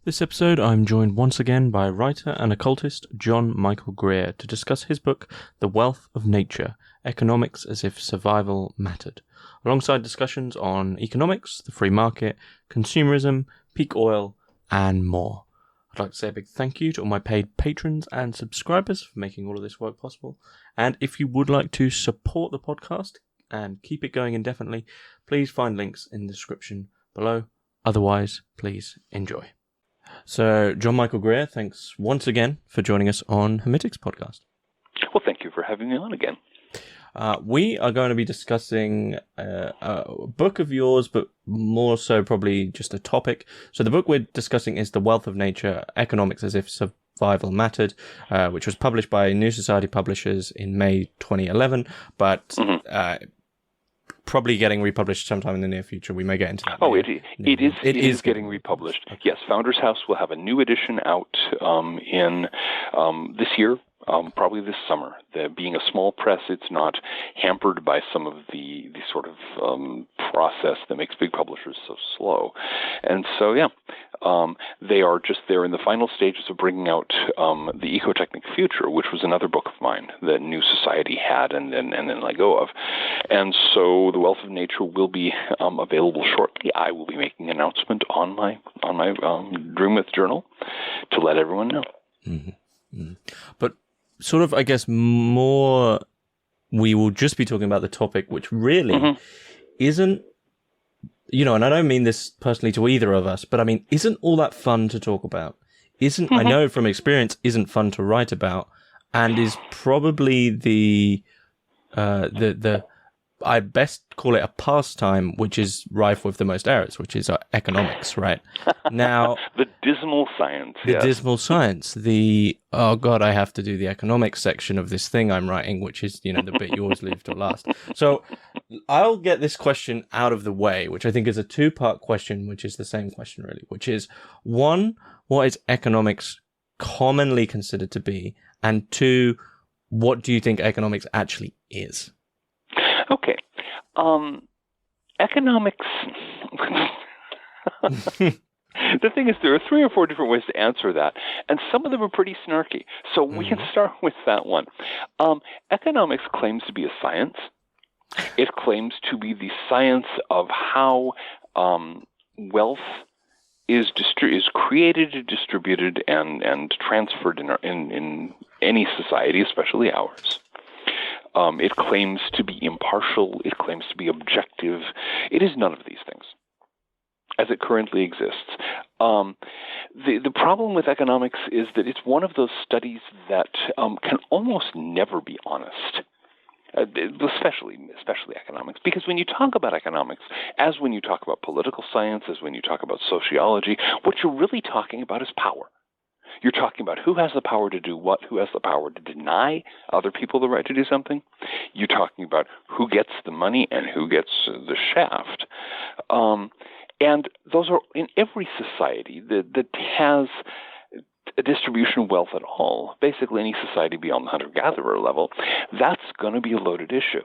This episode, I'm joined once again by writer and occultist John Michael Greer to discuss his book, The Wealth of Nature, Economics as if Survival Mattered, alongside discussions on economics, the free market, consumerism, peak oil, and more. I'd like to say a big thank you to all my paid patrons and subscribers for making all of this work possible. And if you would like to support the podcast and keep it going indefinitely, please find links in the description below. Otherwise, please enjoy. So, John Michael Greer, thanks once again for joining us on Hermetics Podcast. Well, thank you for having me on again. We are going to be discussing a book of yours, but more so probably just a topic. So the book we're discussing is The Wealth of Nature, Economics as if Survival Mattered, which was published by New Society Publishers in May 2011, but probably getting republished sometime in the near future. We may get into that. Oh, it is getting republished. Okay. Yes, Founders House will have a new edition out in this year. Probably this summer. Being a small press, it's not hampered by some of the sort of process that makes big publishers so slow. And so, they're in the final stages of bringing out the Ecotechnic Future, which was another book of mine that New Society had and then let go of. And so The Wealth of Nature will be available shortly. I will be making an announcement on my Dreamwith journal to let everyone know. Mm-hmm. Mm-hmm. But sort of, I guess, more we will just be talking about the topic, which really isn't, and I don't mean this personally to either of us, but I mean, isn't all that fun to talk about? I know from experience, isn't fun to write about, and is probably the I best call it a pastime, which is rife with the most errors, which is economics, right? Now, the dismal science. The dismal science. Oh God, I have to do the economics section of this thing I'm writing, which is, the bit you always leave to last. So I'll get this question out of the way, which I think is a two-part question, which is the same question really, which is, one, what is economics commonly considered to be? And two, what do you think economics actually is? Okay. Economics. The thing is, there are 3 or 4 different ways to answer that, and some of them are pretty snarky. So we can start with that one. Economics claims to be a science. It claims to be the science of how wealth is created, distributed, and transferred in any society, especially ours. It claims to be impartial. It claims to be objective. It is none of these things, as it currently exists. The problem with economics is that it's one of those studies that can almost never be honest, especially economics. Because when you talk about economics, as when you talk about political science, as when you talk about sociology, what you're really talking about is power. You're talking about who has the power to do what, who has the power to deny other people the right to do something. You're talking about who gets the money and who gets the shaft. And those are in every society that has a distribution of wealth at all, basically any society beyond the hunter-gatherer level, that's going to be a loaded issue.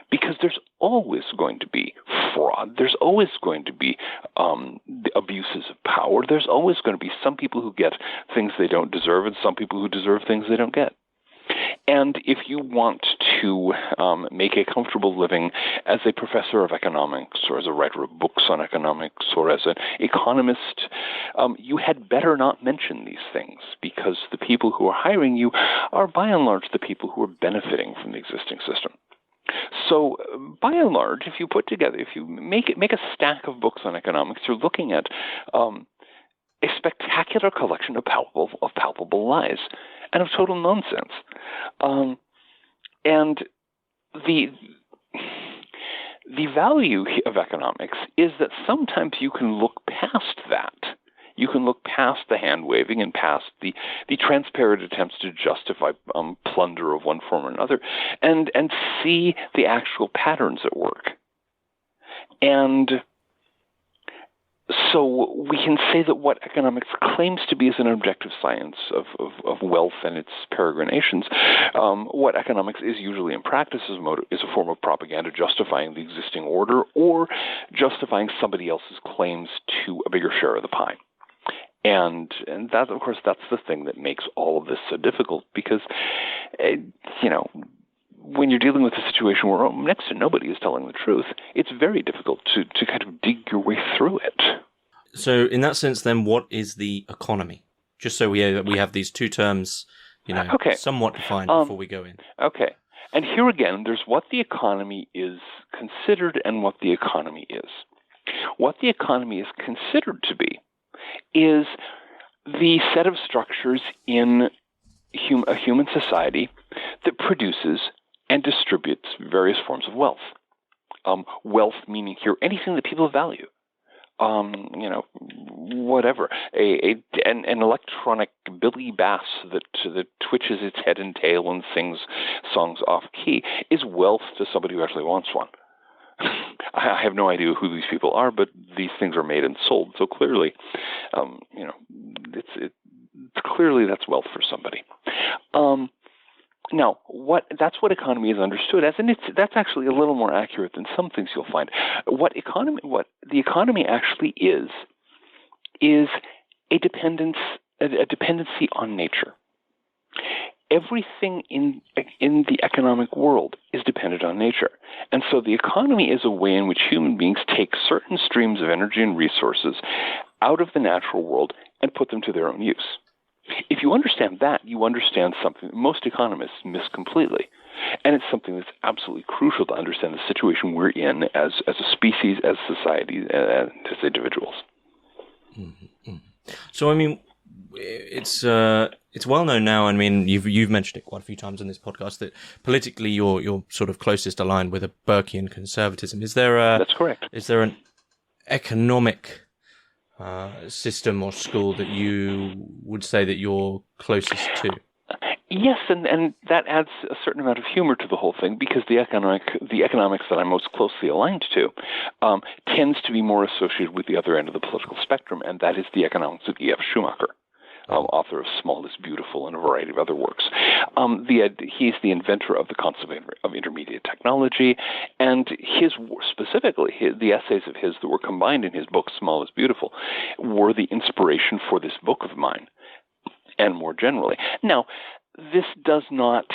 Because there's always going to be fraud. There's always going to be abuses of power. There's always going to be some people who get things they don't deserve and some people who deserve things they don't get. And if you want to make a comfortable living as a professor of economics or as a writer of books on economics or as an economist, you had better not mention these things because the people who are hiring you are by and large the people who are benefiting from the existing system. So, by and large, if you make a stack of books on economics, you're looking at a spectacular collection of palpable lies and of total nonsense. And the value of economics is that sometimes you can look past that. You can look past the hand-waving and past the transparent attempts to justify plunder of one form or another and see the actual patterns at work. And so we can say that what economics claims to be is an objective science of wealth and its peregrinations, what economics is usually in practice is a form of propaganda justifying the existing order or justifying somebody else's claims to a bigger share of the pie. And that, of course, that's the thing that makes all of this so difficult because, when you're dealing with a situation where next to nobody is telling the truth, it's very difficult to kind of dig your way through it. So in that sense, then, what is the economy? Just so we have these two terms, somewhat defined before we go in. Okay. And here again, there's what the economy is considered and what the economy is. What the economy is considered to be is the set of structures in a human society that produces and distributes various forms of wealth. Wealth meaning here anything that people value. Whatever. An electronic Billy Bass that twitches its head and tail and sings songs off key is wealth to somebody who actually wants one. I have no idea who these people are, but these things are made and sold. So clearly, clearly that's wealth for somebody. Now, that's what economy is understood as, and that's actually a little more accurate than some things you'll find. What the economy actually is a dependency on nature. Everything in the economic world is dependent on nature. And so the economy is a way in which human beings take certain streams of energy and resources out of the natural world and put them to their own use. If you understand that, you understand something that most economists miss completely. And it's something that's absolutely crucial to understand the situation we're in as a species, as society, and as individuals. Mm-hmm. So, I mean, it's well known now. I mean, you've mentioned it quite a few times in this podcast that politically you're sort of closest aligned with a Burkean conservatism. Is there That's correct. Is there an economic system or school that you would say that you're closest to? Yes, and that adds a certain amount of humor to the whole thing because the economics that I'm most closely aligned to tends to be more associated with the other end of the political spectrum, and that is the economics of E.F. Schumacher, author of Small is Beautiful and a variety of other works. He's the inventor of the concept of intermediate technology, and the essays of his that were combined in his book Small is Beautiful were the inspiration for this book of mine, and more generally. Now, if this does not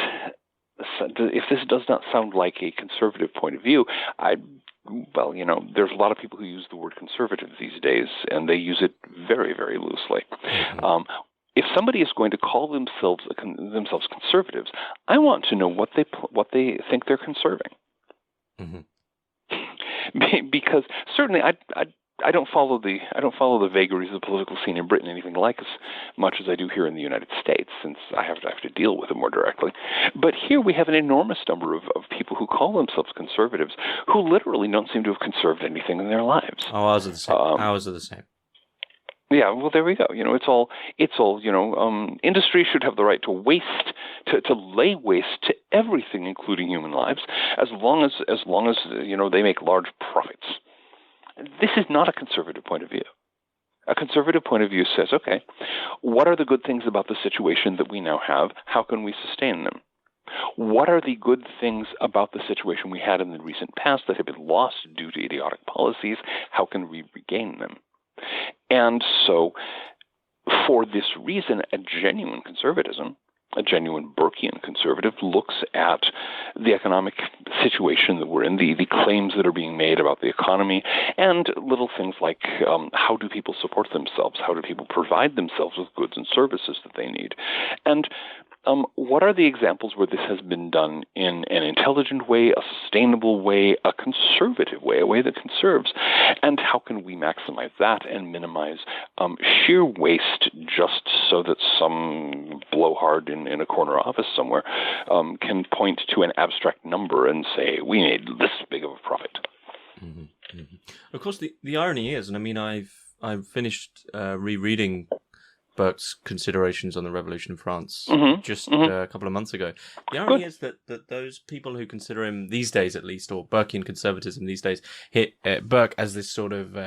sound like a conservative point of view, there's a lot of people who use the word conservative these days, and they use it very, very loosely. If somebody is going to call themselves conservatives, I want to know what they think they're conserving. Mm-hmm. Because certainly I don't follow the vagaries of the political scene in Britain anything like as much as I do here in the United States, since I have to deal with it more directly. But here we have an enormous number of people who call themselves conservatives who literally don't seem to have conserved anything in their lives. Oh, ours are the same. Ours are the same. Yeah, well, there we go. It's all. Industry should have the right to waste, to lay waste to everything, including human lives, as long as they make large profits. This is not a conservative point of view. A conservative point of view says, okay, what are the good things about the situation that we now have? How can we sustain them? What are the good things about the situation we had in the recent past that have been lost due to idiotic policies? How can we regain them? And so, for this reason, a genuine conservatism, a genuine Burkean conservative, looks at the economic situation that we're in, the claims that are being made about the economy, and little things like how do people support themselves? How do people provide themselves with goods and services that they need? And what are the examples where this has been done in an intelligent way, a sustainable way, a conservative way, a way that conserves? And how can we maximize that and minimize sheer waste just so that some blowhard in a corner office somewhere can point to an abstract number and say, we made this big of a profit? Mm-hmm. Mm-hmm. Of course, the irony is, and I mean, I've finished rereading Burke's Considerations on the Revolution in France a couple of months ago. The irony is that those people who consider him these days, at least, or Burkean conservatism these days, hit Burke as this sort of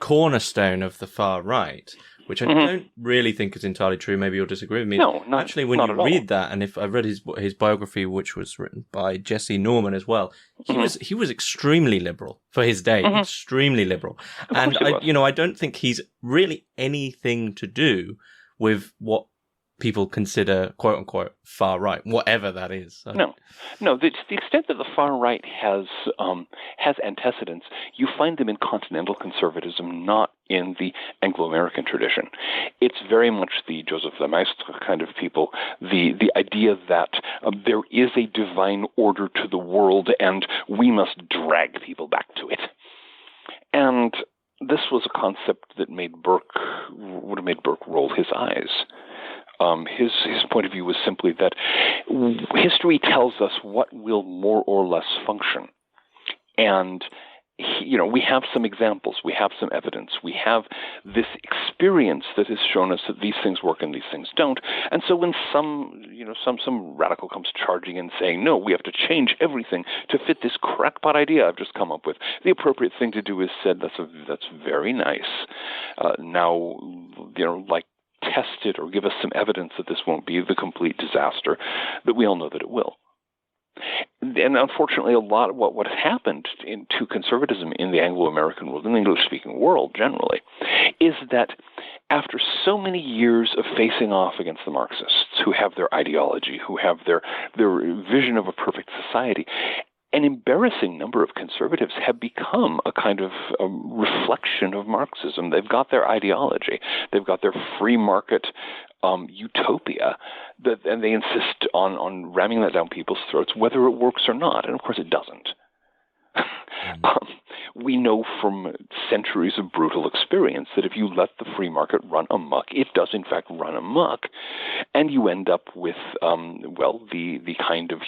cornerstone of the far right, which I don't really think is entirely true. Maybe you'll disagree with me. No, actually, when you read that, and if I read his biography, which was written by Jesse Norman as well, he was extremely liberal for his day, extremely liberal, and I don't think he's really anything to do with what people consider "quote unquote" far right, whatever that is. So. No. The extent that the far right has antecedents, you find them in continental conservatism, not in the Anglo-American tradition. It's very much the Joseph Lemaistre kind of people. The idea that there is a divine order to the world, and we must drag people back to it. And this was a concept that would have made Burke roll his eyes. His point of view was simply that history tells us what will more or less function. And, we have some examples, we have some evidence, we have this experience that has shown us that these things work and these things don't. And so when some radical comes charging and saying, no, we have to change everything to fit this crackpot idea I've just come up with, the appropriate thing to do is said, that's very nice. Now, test it or give us some evidence that this won't be the complete disaster that we all know that it will. And unfortunately, a lot of what has happened to conservatism in the Anglo-American world, in the English-speaking world generally, is that after so many years of facing off against the Marxists, who have their ideology, who have their vision of a perfect society, an embarrassing number of conservatives have become a kind of a reflection of Marxism. They've got their ideology. They've got their free market utopia, and they insist on ramming that down people's throats, whether it works or not. And, of course, it doesn't. We know from centuries of brutal experience that if you let the free market run amok, it does in fact run amok, and you end up with the kind of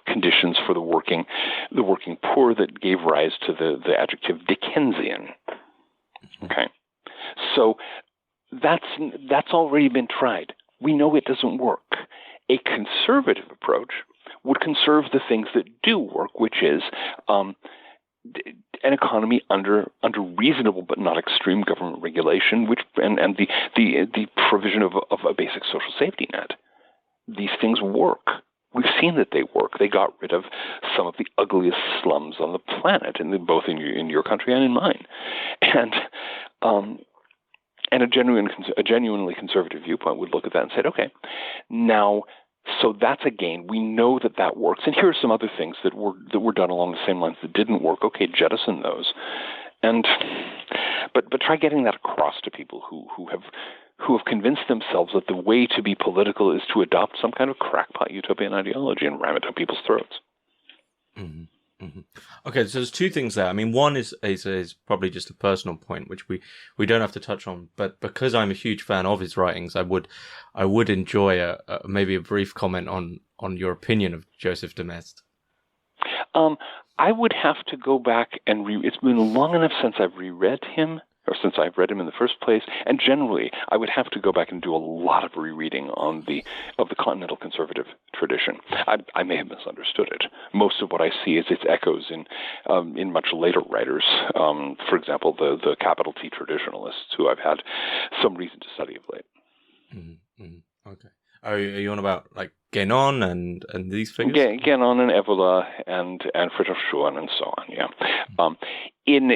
conditions for the working poor that gave rise to the adjective Dickensian. Okay, so that's already been tried. We know it doesn't work. A conservative approach would conserve the things that do work, which is an economy under reasonable but not extreme government regulation, and the provision of a basic social safety net. These things work. We've seen that they work. They got rid of some of the ugliest slums on the planet, both in your country and in mine, and a genuinely conservative viewpoint would look at that and say, okay, now. So that's a gain. We know that works. And here are some other things that were done along the same lines that didn't work. Okay, jettison those. But try getting that across to people who have convinced themselves that the way to be political is to adopt some kind of crackpot utopian ideology and ram it down people's throats. Mm-hmm. Mm-hmm. Okay, so there's two things there. I mean, one is probably just a personal point, which we don't have to touch on. But because I'm a huge fan of his writings, I would enjoy maybe a brief comment on your opinion of Joseph de Maistre. I would have to go back and it's been long enough since I've reread him, or since I've read him in the first place, and generally I would have to go back and do a lot of rereading of the continental conservative tradition. I may have misunderstood it. Most of what I see is its echoes in much later writers. For example, the capital T traditionalists, who I've had some reason to study of late. Mm-hmm. Mm-hmm. Okay. Are you on about like Guénon and these figures? Guénon and Evola and Friedrich Schuon and so on. Yeah. In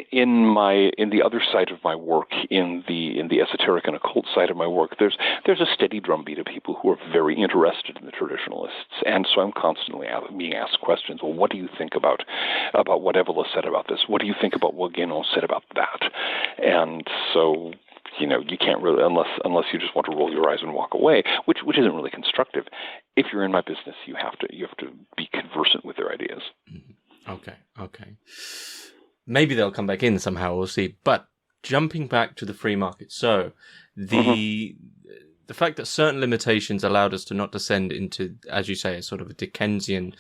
the other side of my work, in the esoteric and occult side of my work, there's a steady drumbeat of people who are very interested in the traditionalists, and so I'm constantly being asked questions. Well, what do you think about what Evola said about this? What do you think about what Guénon said about that? And so. You can't really, unless you just want to roll your eyes and walk away, which isn't really constructive. If you're in my business, you have to be conversant with their ideas. Okay. Maybe they'll come back in somehow. We'll see. But jumping back to the free market, so the fact that certain limitations allowed us to not descend into, as you say, a sort of a Dickensian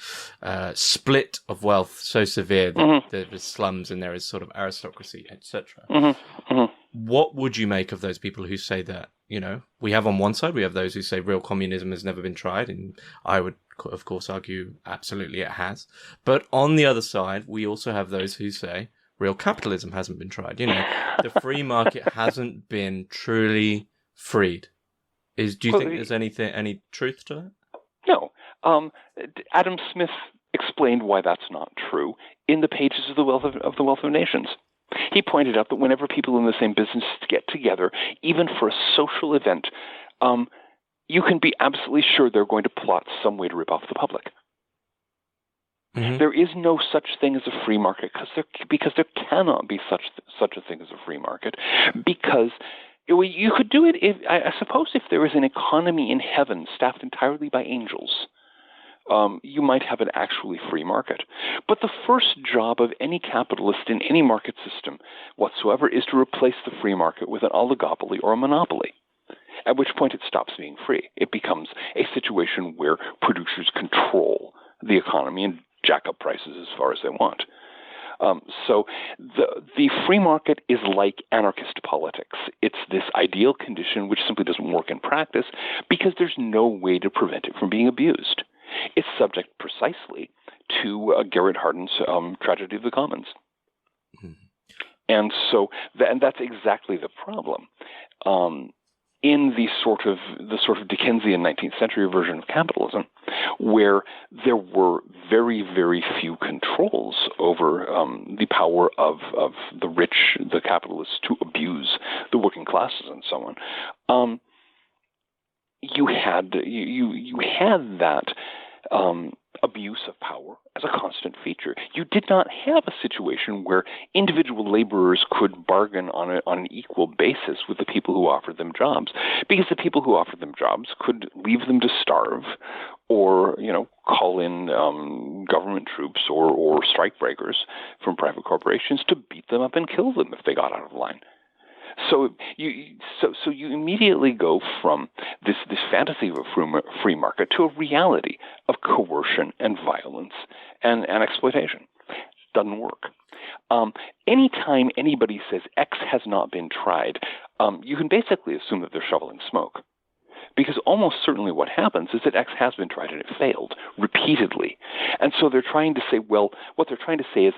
split of wealth so severe that there is slums and there is sort of aristocracy, etc. What would you make of those people who say that, we have on one side, we have those who say real communism has never been tried, and I would, of course, argue absolutely it has. But on the other side, we also have those who say real capitalism hasn't been tried. The free market hasn't been truly freed. Do you think there's any truth to that? No. Adam Smith explained why that's not true in the pages of the Wealth of Nations. He pointed out that whenever people in the same business get together, even for a social event, you can be absolutely sure they're going to plot some way to rip off the public. Mm-hmm. There is no such thing as a free market because there cannot be such a thing as a free market, because you could do it I suppose if there was an economy in heaven staffed entirely by angels, you might have an actually free market. But the first job of any capitalist in any market system whatsoever is to replace the free market with an oligopoly or a monopoly, at which point it stops being free. It becomes a situation where producers control the economy and jack up prices as far as they want. So the free market is like anarchist politics. It's this ideal condition which simply doesn't work in practice because there's no way to prevent it from being abused. It's subject precisely to Garrett Hardin's Tragedy of the Commons. Mm-hmm. And so that's exactly the problem. In the sort of Dickensian 19th century version of capitalism, where there were very, very few controls over the power of the rich, the capitalists, to abuse the working classes and so on, you had that abuse of power as a constant feature. You did not have a situation where individual laborers could bargain on an equal basis with the people who offered them jobs, because the people who offered them jobs could leave them to starve, or call in government troops or strike breakers from private corporations to beat them up and kill them if they got out of line. So you immediately go from this fantasy of a free market to a reality of coercion and violence and exploitation. Doesn't work. Anytime anybody says X has not been tried, you can basically assume that they're shoveling smoke. Because almost certainly what happens is that X has been tried and it failed repeatedly. And so what they're trying to say is,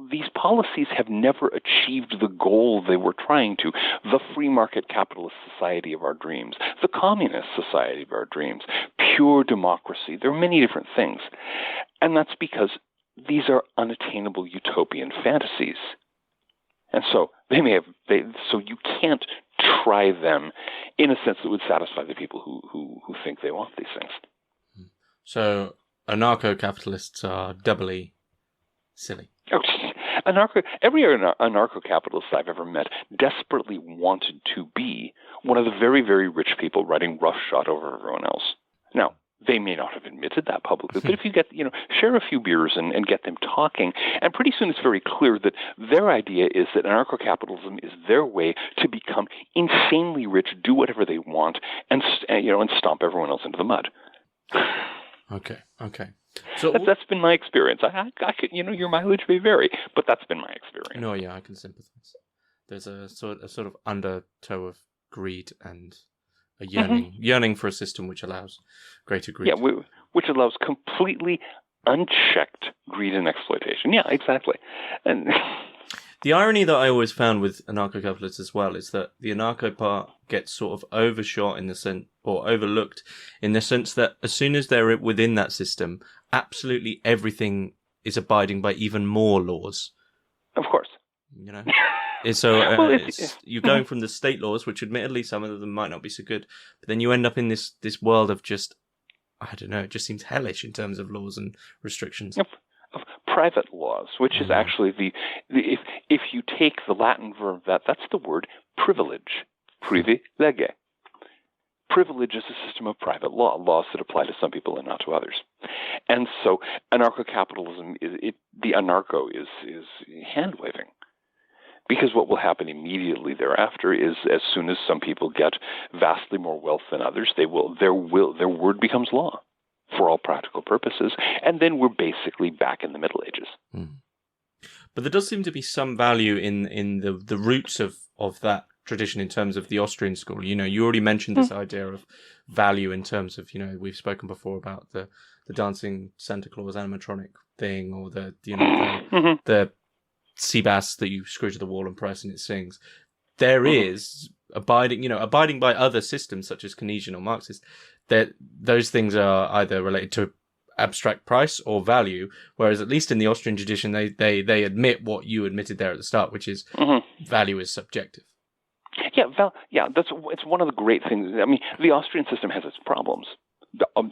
these policies have never achieved the goal they were trying to. The free market capitalist society of our dreams, the communist society of our dreams, pure democracy. There are many different things. And that's because these are unattainable utopian fantasies. And so so you can't try them in a sense that would satisfy the people who think they want these things. So anarcho-capitalists are doubly silly. Every anarcho-capitalist I've ever met desperately wanted to be one of the very, very rich people writing roughshod over everyone else. Now, they may not have admitted that publicly, but if you share a few beers and get them talking, and pretty soon it's very clear that their idea is that anarcho-capitalism is their way to become insanely rich, do whatever they want, and stomp everyone else into the mud. Okay. So that's been my experience. I could, your mileage may vary, but that's been my experience. No, yeah, I can sympathize. There's a sort of undertow of greed and a yearning for a system which allows greater greed. Yeah, which allows completely unchecked greed and exploitation. Yeah, exactly. And the irony that I always found with anarcho-capitalists as well is that the anarcho part gets sort of overshot in the sense, or overlooked in the sense that as soon as they're within that system, absolutely everything is abiding by even more laws. Of course. So you're going from the state laws, which admittedly some of them might not be so good, but then you end up in this world of just, I don't know, it just seems hellish in terms of laws and restrictions. Of private laws, which is actually if you take the Latin verb that's the word privilege, privilege. Privilege is a system of private laws that apply to some people and not to others. And so anarcho-capitalism, the anarcho is hand-waving. Because what will happen immediately thereafter is, as soon as some people get vastly more wealth than others, their word becomes law for all practical purposes, and then we're basically back in the Middle Ages. But there does seem to be some value in the roots of that tradition in terms of the Austrian school. You already mentioned this idea of value in terms of, we've spoken before about the dancing Santa Claus animatronic thing, or the sea bass that you screw to the wall and press and it sings. There is abiding by other systems such as Keynesian or Marxist, that those things are either related to abstract price or value, whereas at least in the Austrian tradition, they admit what you admitted there at the start, which is value is subjective. Yeah, it's one of the great things. I mean, the Austrian system has its problems. By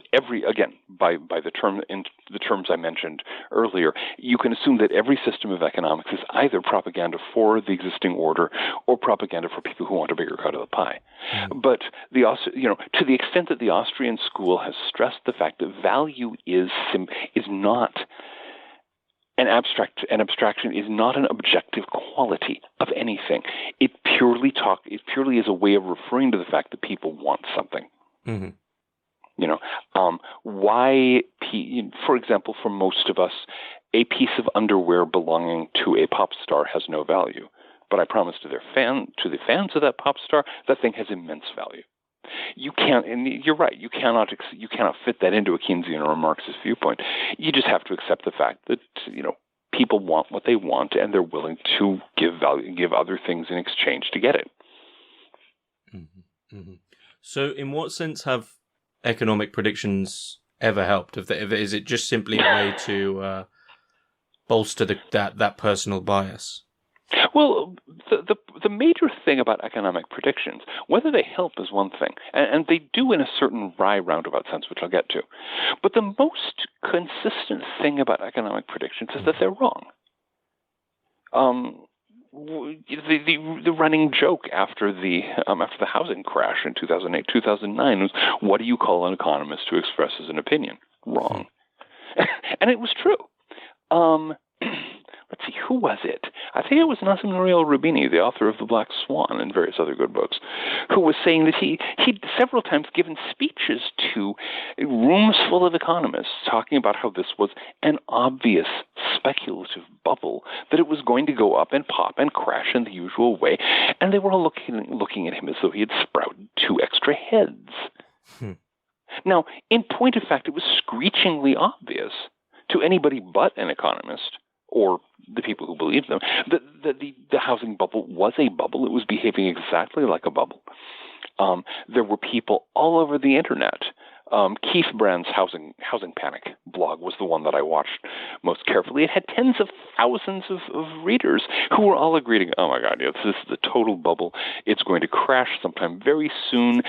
the terms I mentioned earlier, you can assume that every system of economics is either propaganda for the existing order or propaganda for people who want a bigger cut of the pie. But to the extent that the Austrian school has stressed the fact that value is not an abstraction is not an objective quality of anything. It purely is a way of referring to the fact that people want something. Mm-hmm. For example, for most of us, a piece of underwear belonging to a pop star has no value. But I promise to the fans of that pop star, that thing has immense value. You can't, and you're right, you cannot fit that into a Keynesian or a Marxist viewpoint. You just have to accept the fact that, people want what they want and they're willing to give other things in exchange to get it. Mm-hmm. Mm-hmm. So in what sense have economic predictions ever helped? Is it just simply a way to bolster that personal bias? Well, the major thing about economic predictions, whether they help is one thing, and they do in a certain wry roundabout sense, which I'll get to. But the most consistent thing about economic predictions is that they're wrong. The running joke after the housing crash in 2008, 2009 was, what do you call an economist who expresses an opinion? Wrong. And it was true. Let's see, who was it? I think it was Nassim Nouriel Roubini, the author of The Black Swan and various other good books, who was saying that he'd several times given speeches to rooms full of economists talking about how this was an obvious speculative bubble, that it was going to go up and pop and crash in the usual way, and they were all looking at him as though he had sprouted 2 extra heads. Now, in point of fact, it was screechingly obvious to anybody but an economist, or the people who believed them, that the housing bubble was a bubble. It was behaving exactly like a bubble. There were people all over the internet. Keith Brand's Housing Panic blog was the one that I watched most carefully. It had tens of thousands of readers who were all agreeing, oh my God, this is a total bubble. It's going to crash sometime very soon.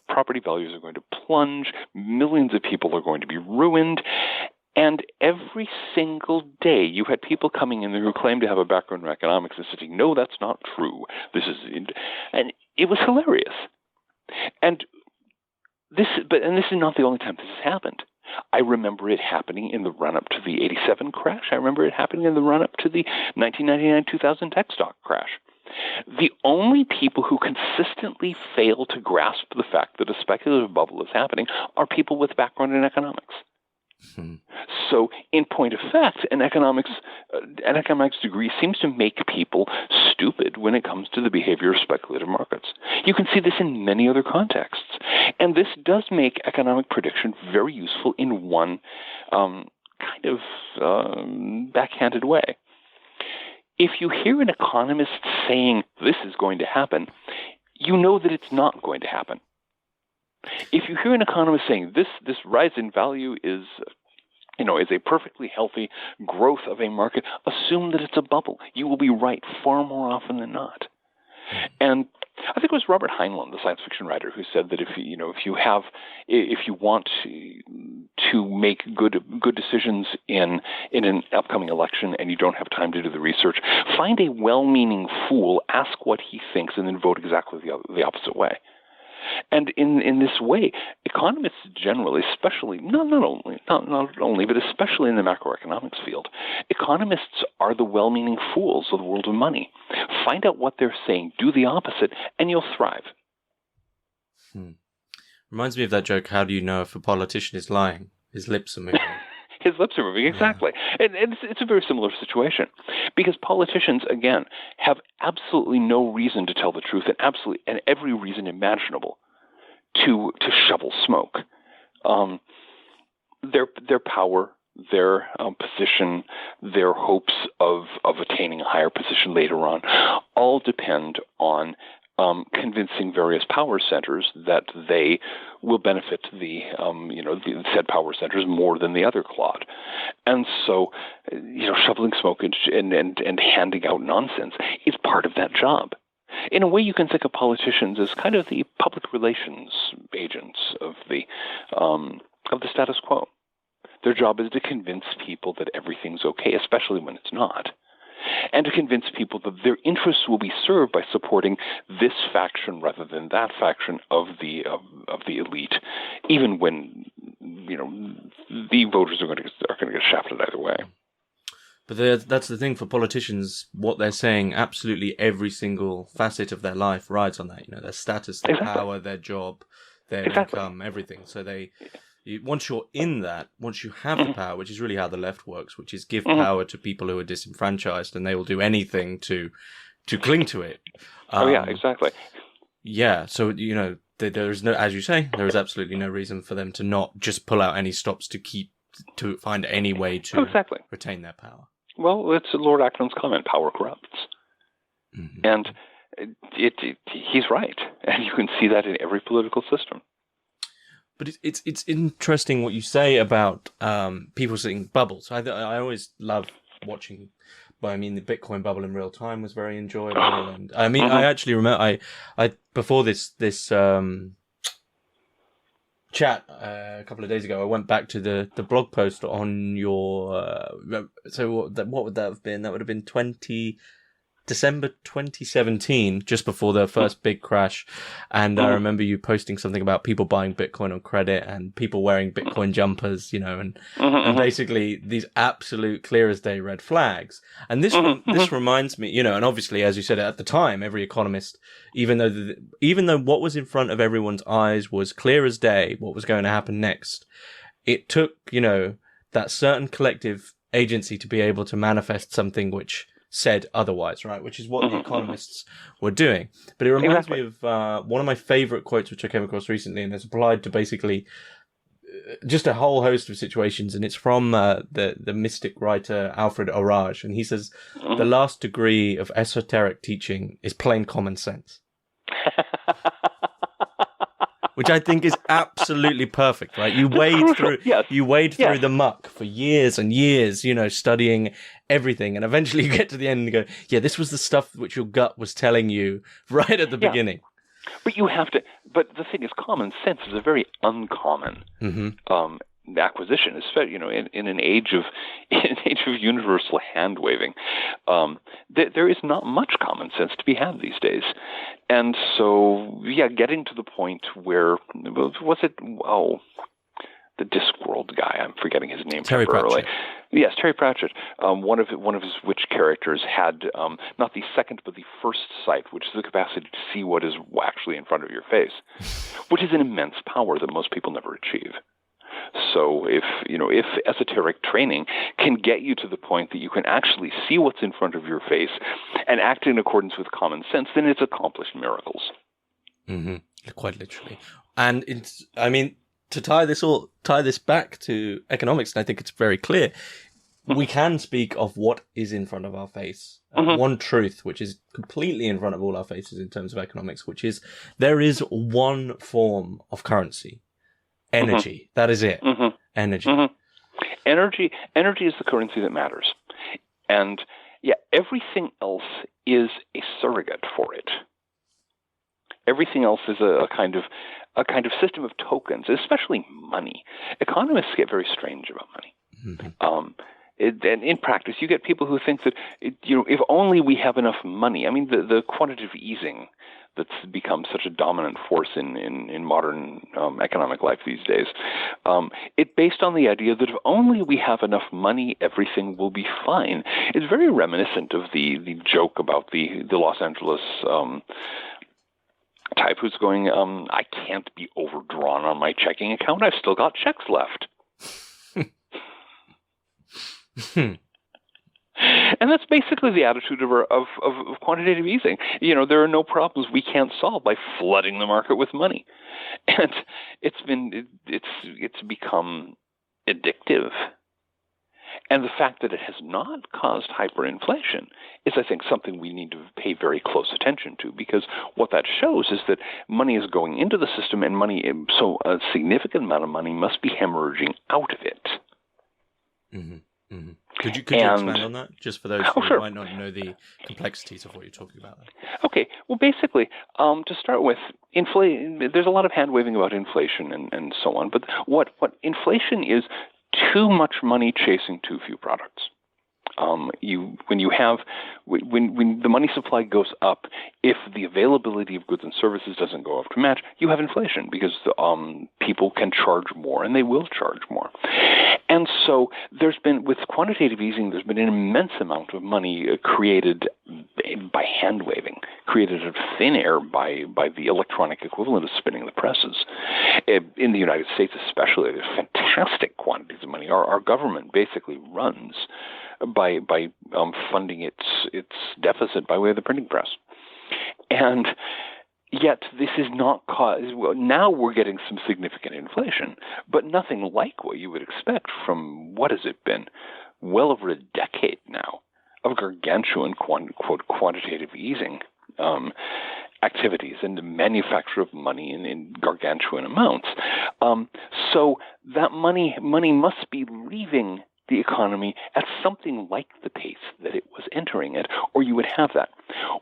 Property values are going to plunge. Millions of people are going to be ruined. And every single day, you had people coming in there who claimed to have a background in economics and saying, no, that's not true. And it was hilarious. And this is not the only time this has happened. I remember it happening in the run-up to the 87 crash. I remember it happening in the run-up to the 1999-2000 tech stock crash. The only people who consistently fail to grasp the fact that a speculative bubble is happening are people with background in economics. So, in point of fact, an economics degree seems to make people stupid when it comes to the behavior of speculative markets. You can see this in many other contexts. And this does make economic prediction very useful in one backhanded way. If you hear an economist saying this is going to happen, you know that it's not going to happen. If you hear an economist saying this rise in value is a perfectly healthy growth of a market, assume that it's a bubble. You will be right far more often than not. And I think it was Robert Heinlein, the science fiction writer, who said that if you want to make good decisions in an upcoming election and you don't have time to do the research, find a well-meaning fool, ask what he thinks, and then vote exactly the opposite way. And in this way, economists generally, especially not only, but especially in the macroeconomics field, economists are the well-meaning fools of the world of money. Find out what they're saying, do the opposite, and you'll thrive. Reminds me of that joke, how do you know if a politician is lying? His lips are moving. His lips are moving, exactly. Yeah. And it's a very similar situation. Because politicians, again, have absolutely no reason to tell the truth and every reason imaginable to shovel smoke. Their power, their position, their hopes of attaining a higher position later on all depend on convincing various power centers that they will benefit the said power centers more than the other clod. And so, shoveling smoke and handing out nonsense is part of that job. In a way, you can think of politicians as kind of the public relations agents of the status quo. Their job is to convince people that everything's okay, especially when it's not, and to convince people that their interests will be served by supporting this faction rather than that faction of the elite, even when the voters are going to get shafted either way. But that's the thing for politicians. What they're saying, absolutely every single facet of their life rides on that. Their status, their power, their job, their income, everything. So once you're in that, once you have the power, which is really how the left works, which is give power to people who are disenfranchised, and they will do anything to cling to it. Exactly. Yeah. So there is no, as you say, there is absolutely no reason for them to not just pull out any stops to find any way to retain their power. Well, it's Lord Acton's comment: power corrupts, and he's right, and you can see that in every political system. But it's interesting what you say about people seeing bubbles. I always love watching. But I mean, the Bitcoin bubble in real time was very enjoyable, and I mean, I actually remember I before this chat a couple of days ago, I went back to the blog post on your. So what would that have been? That would have been December 2017, just before the first big crash. And I remember you posting something about people buying Bitcoin on credit and people wearing Bitcoin jumpers, and basically these absolute clear as day red flags. And this reminds me, and obviously, as you said at the time, every economist, even though what was in front of everyone's eyes was clear as day, what was going to happen next, it took, that certain collective agency to be able to manifest something which said otherwise, right? Which is what the economists were doing. But it reminds me of one of my favorite quotes, which I came across recently, and it's applied to basically just a whole host of situations. And it's from the mystic writer Alfred Orage. And he says, the last degree of esoteric teaching is plain common sense. Which I think is absolutely perfect, right? You wade through the muck for years and years, studying everything, and eventually you get to the end and you go, yeah, this was the stuff which your gut was telling you right at the beginning. But you have to. But the thing is, common sense is a very uncommon acquisition, especially in an age of universal hand waving. There is not much common sense to be had these days, and so getting to the point where was it? Oh, the Discworld guy. I'm forgetting his name. Terry Pratchett. Yes, Terry Pratchett. One of his witch characters had not the second but the first sight, which is the capacity to see what is actually in front of your face, which is an immense power that most people never achieve. So if esoteric training can get you to the point that you can actually see what's in front of your face and act in accordance with common sense, then it's accomplished miracles. Quite literally. And to tie this back to economics, and I think it's very clear, we can speak of what is in front of our face. One truth, which is completely in front of all our faces in terms of economics, which is there is one form of currency. Energy. That is it. Energy. Energy is the currency that matters. And everything else is a surrogate for it. Everything else is a kind of system of tokens, especially money. Economists get very strange about money. And in practice, you get people who think that if only we have enough money. I mean, the quantitative easing that's become such a dominant force in modern economic life these days. It's based on the idea that if only we have enough money, everything will be fine. It's very reminiscent of the joke about the Los Angeles type who's going, I can't be overdrawn on my checking account. I've still got checks left. And that's basically the attitude of quantitative easing. There are no problems we can't solve by flooding the market with money, and it's become addictive. And the fact that it has not caused hyperinflation is, I think, something we need to pay very close attention to, because what that shows is that money is going into the system, and so a significant amount of money must be hemorrhaging out of it. Mm-hmm. Mm-hmm. Could you expand on that, just for those who sure. might not know the complexities of what you're talking about? Okay. Well, basically, to start with, there's a lot of hand-waving about inflation and so on, but what inflation is, too much money chasing too few products. When the money supply goes up, if the availability of goods and services doesn't go up to match, you have inflation, because people can charge more, and they will charge more. And so with quantitative easing, there's been an immense amount of money created by hand waving, created out of thin air by the electronic equivalent of spinning the presses. In the United States especially, there's fantastic quantities of money. Our government basically runs by funding its deficit by way of the printing press. And yet this is not now we're getting some significant inflation, but nothing like what you would expect from, what has it been, well over a decade now of gargantuan quantitative easing activities and the manufacture of money in gargantuan amounts. So that money must be leaving the economy at something like the pace that it was entering it, or you would have that.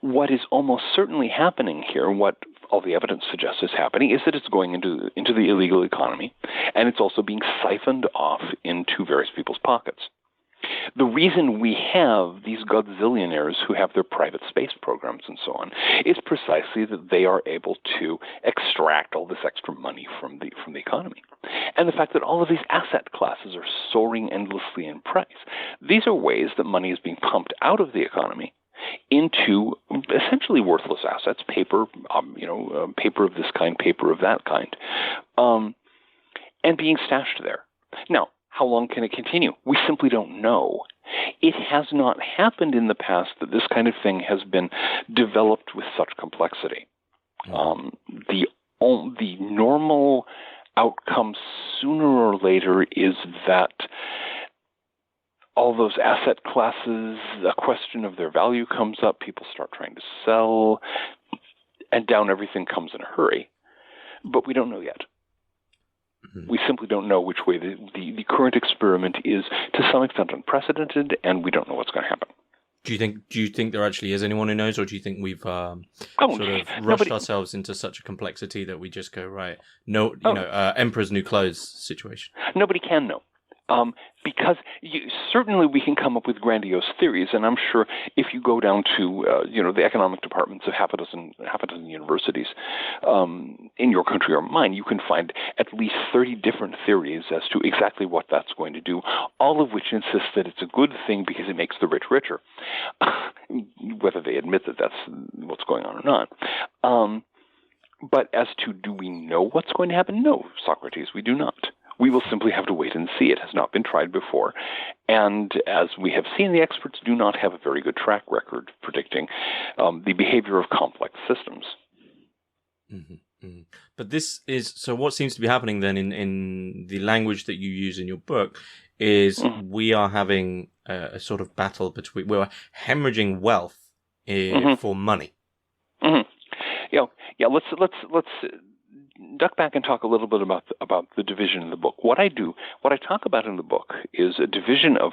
What is almost certainly happening here, what all the evidence suggests is happening, is that it's going into the illegal economy, and it's also being siphoned off into various people's pockets. The reason we have these godzillionaires who have their private space programs and so on is precisely that they are able to extract all this extra money from the economy. And the fact that all of these asset classes are soaring endlessly in price. These are ways that money is being pumped out of the economy into essentially worthless assets, paper, paper of this kind, paper of that kind, and being stashed there. Now, how long can it continue? We simply don't know. It has not happened in the past that this kind of thing has been developed with such complexity. The normal outcome sooner or later is that all those asset classes, a question of their value comes up, people start trying to sell, and down everything comes in a hurry. But we don't know yet. We simply don't know which way the current experiment is, to some extent unprecedented, and we don't know what's going to happen. Do you think there actually is anyone who knows, or do you think we've sort of rushed ourselves into such a complexity that we just go, right, emperor's new clothes situation? Nobody can know. Because certainly we can come up with grandiose theories, and I'm sure if you go down to the economic departments of half a dozen universities in your country or mine, you can find at least 30 different theories as to exactly what that's going to do, all of which insist that it's a good thing because it makes the rich richer, whether they admit that that's what's going on or not. But as to, do we know what's going to happen? No, Socrates, we do not. We will simply have to wait and see. It has not been tried before. And as we have seen, the experts do not have a very good track record predicting the behavior of complex systems. Mm-hmm, mm-hmm. But this is, so what seems to be happening then in the language that you use in your book is we are having a sort of battle between, we're hemorrhaging wealth for money. Mm-hmm. Yeah. Let's duck back and talk a little bit about the division in the book. What I talk about in the book is a division of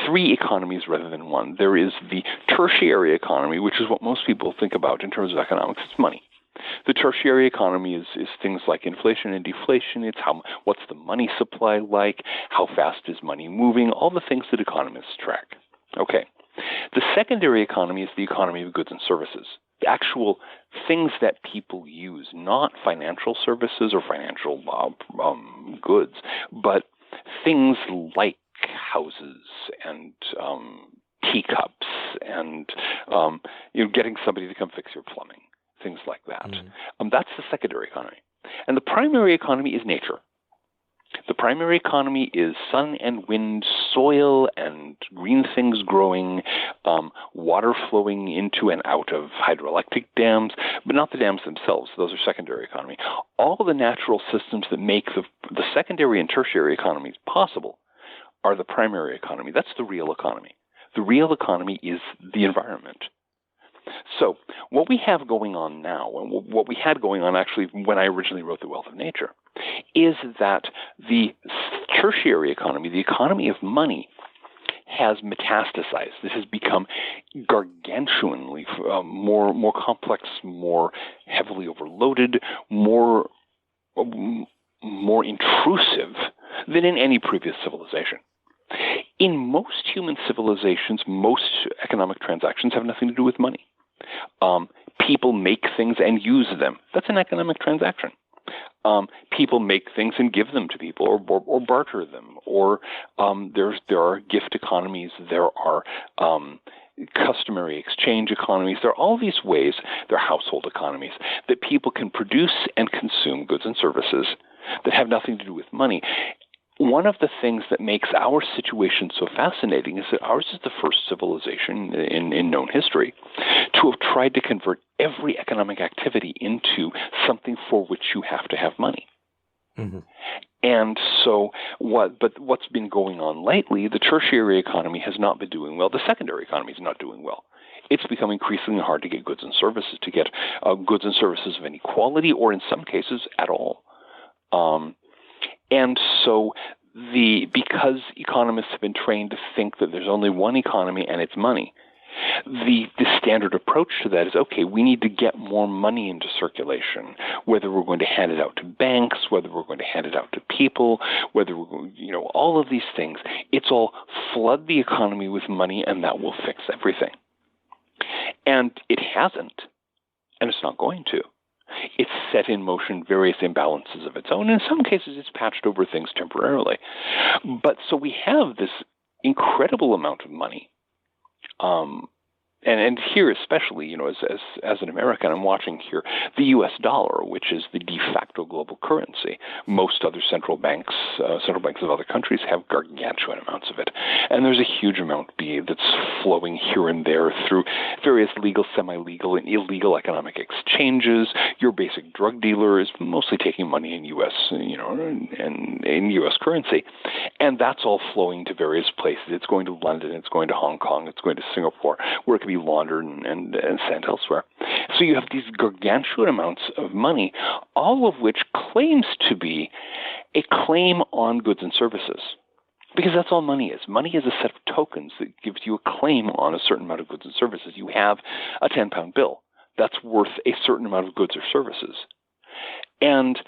three economies rather than one. There is the tertiary economy, which is what most people think about in terms of economics. It's money. The tertiary economy is things like inflation and deflation. It's what's the money supply like, how fast is money moving, all the things that economists track. Okay. The secondary economy is the economy of goods and services. The actual things that people use, not financial services or financial goods, but things like houses and teacups and getting somebody to come fix your plumbing, things like that. That's the secondary economy. And the primary economy is nature. The primary economy is sun and wind, soil and green things growing, water flowing into and out of hydroelectric dams, but not the dams themselves. Those are secondary economy. All the natural systems that make the secondary and tertiary economies possible are the primary economy. That's the real economy. The real economy is the environment. So what we have going on now, and what we had going on actually when I originally wrote The Wealth of Nature, is that the tertiary economy, the economy of money, has metastasized. This has become gargantuanly more complex, more heavily overloaded, more intrusive than in any previous civilization. In most human civilizations, most economic transactions have nothing to do with money. People make things and use them. That's an economic transaction. People make things and give them to people, or barter them, or there are gift economies, there are customary exchange economies. There are all these ways, there are household economies, that people can produce and consume goods and services that have nothing to do with money. One of the things that makes our situation so fascinating is that ours is the first civilization in known history to have tried to convert every economic activity into something for which you have to have money. Mm-hmm. And so what's been going on lately, the tertiary economy has not been doing well. The secondary economy is not doing well. It's become increasingly hard to get goods and services, to get goods and services of any quality, or in some cases at all. And so because economists have been trained to think that there's only one economy and it's money, the standard approach to that is, okay, we need to get more money into circulation, whether we're going to hand it out to banks, whether we're going to hand it out to people, whether we're going, all of these things. It's all flood the economy with money and that will fix everything. And it hasn't, and it's not going to. It's set in motion various imbalances of its own. In some cases, it's patched over things temporarily. But so we have this incredible amount of money. And here especially, as an American, I'm watching here the U.S. dollar, which is the de facto global currency. Most other central banks of other countries have gargantuan amounts of it. And there's a huge amount that's flowing here and there through various legal, semi-legal, and illegal economic exchanges. Your basic drug dealer is mostly taking money in U.S., and in U.S. currency. And that's all flowing to various places. It's going to London, it's going to Hong Kong, it's going to Singapore, where it can be laundered and sent elsewhere. So you have these gargantuan amounts of money, all of which claims to be a claim on goods and services. Because that's all money is. Money is a set of tokens that gives you a claim on a certain amount of goods and services. You have a 10-pound bill. That's worth a certain amount of goods or services. And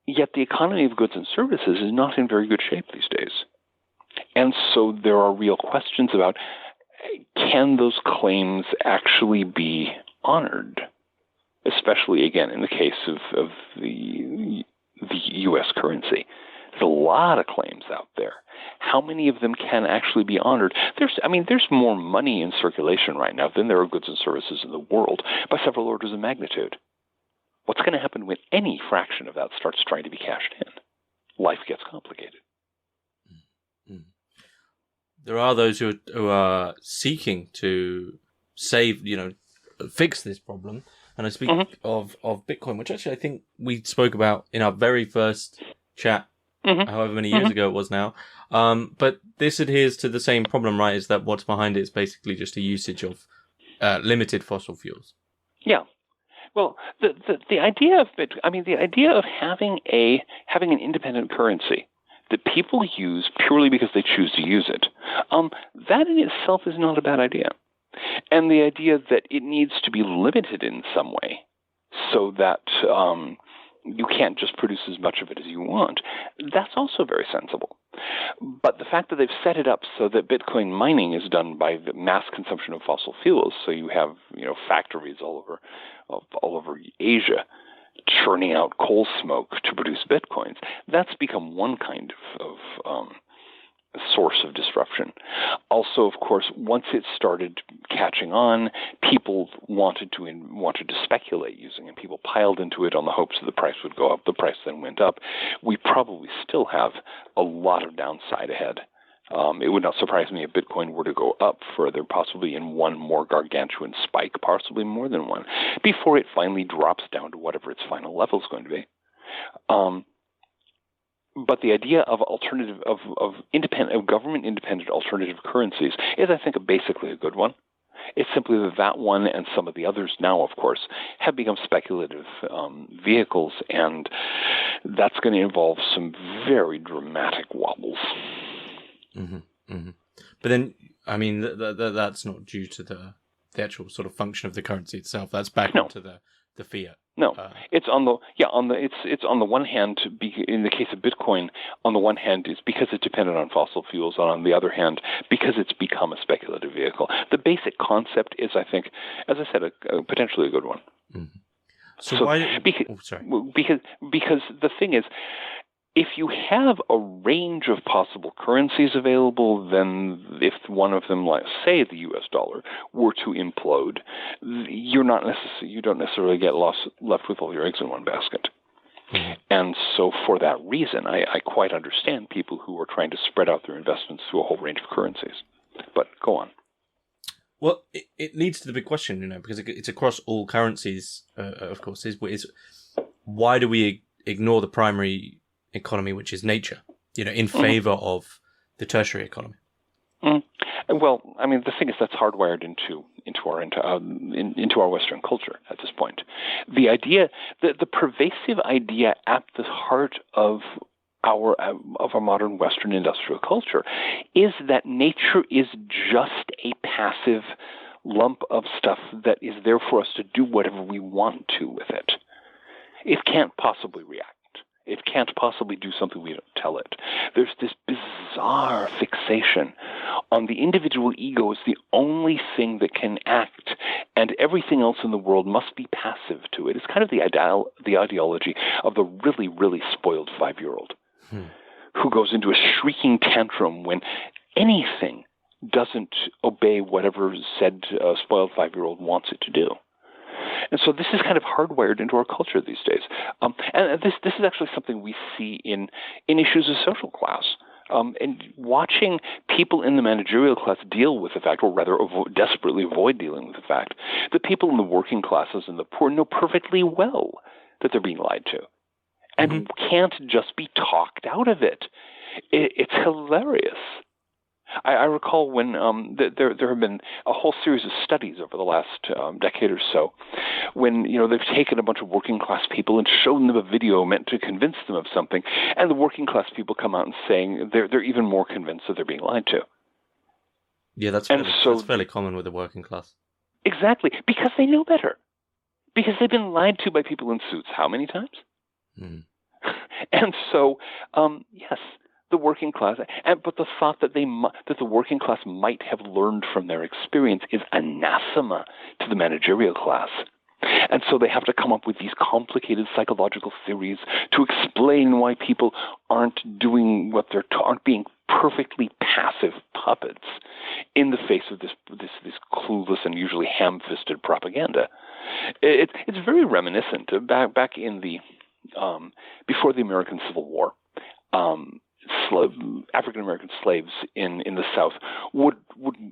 yet the economy of goods and services is not in very good shape these days. And so there are real questions about, can those claims actually be honored? Especially, again, in the case of the U.S. currency. There's a lot of claims out there. How many of them can actually be honored? There's more money in circulation right now than there are goods and services in the world by several orders of magnitude. What's going to happen when any fraction of that starts trying to be cashed in? Life gets complicated. Mm-hmm. There are those who are seeking to fix this problem. And I speak of Bitcoin, which actually I think we spoke about in our very first chat, however many years ago it was now. But this adheres to the same problem, right? Is that what's behind it is basically just a usage of limited fossil fuels. Yeah. Well, the idea of having an independent currency that people use purely because they choose to use it, that in itself is not a bad idea. And the idea that it needs to be limited in some way so that you can't just produce as much of it as you want, that's also very sensible. But the fact that they've set it up so that Bitcoin mining is done by the mass consumption of fossil fuels, so you have factories all over Asia churning out coal smoke to produce Bitcoins, that's become one kind of source of disruption. Also, of course, once it started catching on, people wanted to speculate using it. People piled into it on the hopes that the price would go up. The price then went up. We probably still have a lot of downside ahead. It would not surprise me if Bitcoin were to go up further, possibly in one more gargantuan spike, possibly more than one, before it finally drops down to whatever its final level is going to be. But the idea of alternative of government independent alternative currencies is, I think, basically a good one. It's simply that one and some of the others now, of course, have become speculative vehicles, and that's going to involve some very dramatic wobbles. Mm-hmm, mm-hmm. But then, I mean, that's not due to the actual sort of function of the currency itself. That's back into the fiat. No, it's on the one hand, in the case of Bitcoin, on the one hand, it's because it's dependent on fossil fuels, and on the other hand, because it's become a speculative vehicle. The basic concept is, I think, as I said, potentially a good one. Mm-hmm. So why? Because the thing is, if you have a range of possible currencies available, then if one of them, like say the U.S. dollar, were to implode, you don't necessarily get left with all your eggs in one basket. Mm-hmm. And so, for that reason, I quite understand people who are trying to spread out their investments through a whole range of currencies. But go on. Well, it leads to the big question, because it's across all currencies. Of course, is why do we ignore the primary economy, which is nature, in favor of the tertiary economy? Well, I mean, the thing is that's hardwired into our Western culture at this point. The idea, the pervasive idea at the heart of our modern Western industrial culture is that nature is just a passive lump of stuff that is there for us to do whatever we want to with it. It can't possibly react. It can't possibly do something we don't tell it. There's this bizarre fixation on the individual ego as the only thing that can act, and everything else in the world must be passive to it. It's kind of the ideology of the really, really spoiled 5-year-old who goes into a shrieking tantrum when anything doesn't obey whatever said spoiled 5-year-old wants it to do. And so this is kind of hardwired into our culture these days. And this is actually something we see in issues of social class. And watching people in the managerial class deal with the fact, or rather desperately avoid dealing with the fact, that people in the working classes and the poor know perfectly well that they're being lied to and can't just be talked out of it. It's hilarious. I recall when there have been a whole series of studies over the last decade or so when they've taken a bunch of working class people and shown them a video meant to convince them of something, and the working class people come out and saying they're even more convinced that they're being lied to. Yeah, that's fairly common with the working class. Exactly, because they know better. Because they've been lied to by people in suits how many times? And so, yes, the working class, but the thought that that the working class might have learned from their experience is anathema to the managerial class. And so they have to come up with these complicated psychological theories to explain why people aren't doing what aren't being perfectly passive puppets in the face of this clueless and usually ham-fisted propaganda. It's very reminiscent back in the before the American Civil War. African American slaves in the South would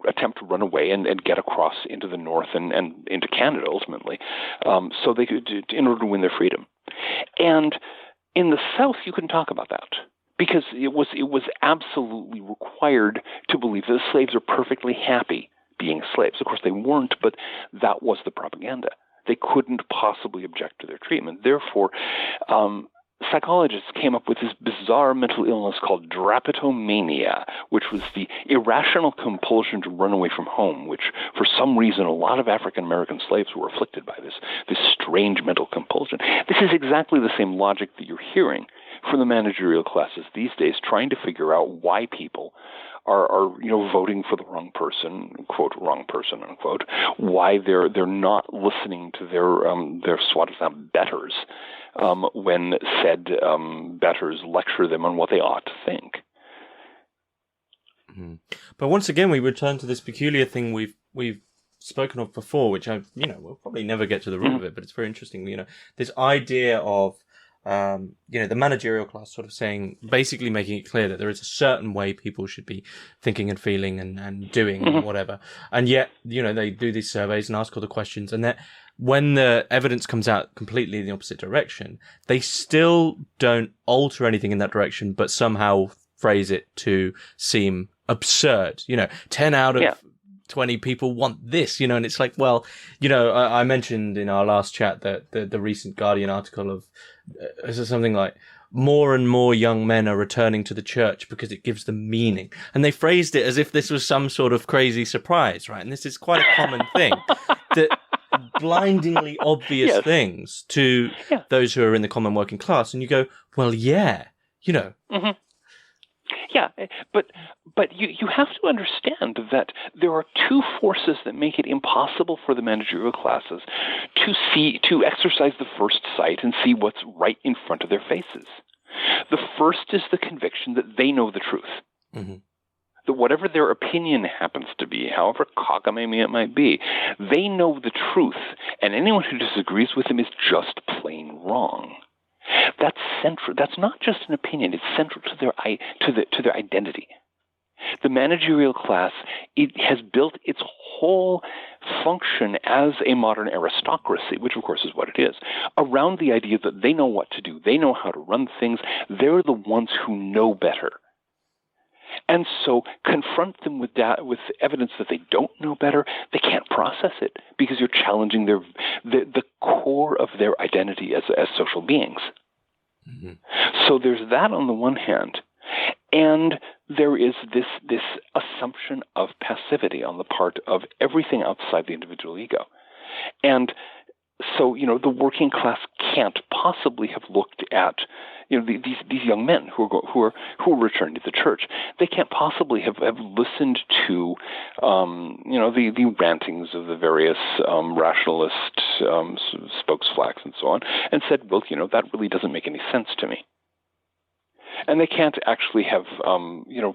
attempt to run away and get across into the North and into Canada ultimately, so they could, in order to win their freedom. And in the South, you couldn't talk about that because it was absolutely required to believe that the slaves are perfectly happy being slaves. Of course, they weren't, but that was the propaganda. They couldn't possibly object to their treatment. Therefore, psychologists came up with this bizarre mental illness called drapetomania, which was the irrational compulsion to run away from home, which for some reason a lot of African-American slaves were afflicted by this strange mental compulsion. This is exactly the same logic that you're hearing from the managerial classes these days, trying to figure out why people are voting for the wrong person, quote, wrong person, unquote, why they're not listening to their soi-disant betters when said betters lecture them on what they ought to think. But once again, we return to this peculiar thing we've spoken of before, which we'll probably never get to the root of it, but it's very interesting. This idea of the managerial class sort of basically making it clear that there is a certain way people should be thinking and feeling and doing and whatever. And yet, they do these surveys and ask all the questions, and when the evidence comes out completely in the opposite direction, they still don't alter anything in that direction, but somehow phrase it to seem absurd. 10 out of 20 people want this, and it's like, well, I mentioned in our last chat that the recent Guardian article of something like, more and more young men are returning to the church because it gives them meaning. And they phrased it as if this was some sort of crazy surprise, right? And this is quite a common thing, that blindingly obvious things to those who are in the common working class. And you go, well, Mm-hmm. Yeah, but you have to understand that there are two forces that make it impossible for the managerial classes to exercise the first sight and see what's right in front of their faces. The first is the conviction that they know the truth. Mm-hmm. That whatever their opinion happens to be, however cockamamie it might be, they know the truth, and anyone who disagrees with them is just plain wrong. That's central. That's not just an opinion. It's central to their identity. The managerial class, it has built its whole function as a modern aristocracy, which of course is what it is, around the idea that they know what to do. They know how to run things. They're the ones who know better. And so confront them with evidence that they don't know better, they can't process it because you're challenging the core of their identity as social beings. Mm-hmm. So there's that on the one hand, and there is this assumption of passivity on the part of everything outside the individual ego. And so, the working class can't possibly have looked at, these young men who are returning to the church. They can't possibly have listened to, the rantings of the various rationalist spokesflacks and so on, and said, well, that really doesn't make any sense to me. And they can't actually have,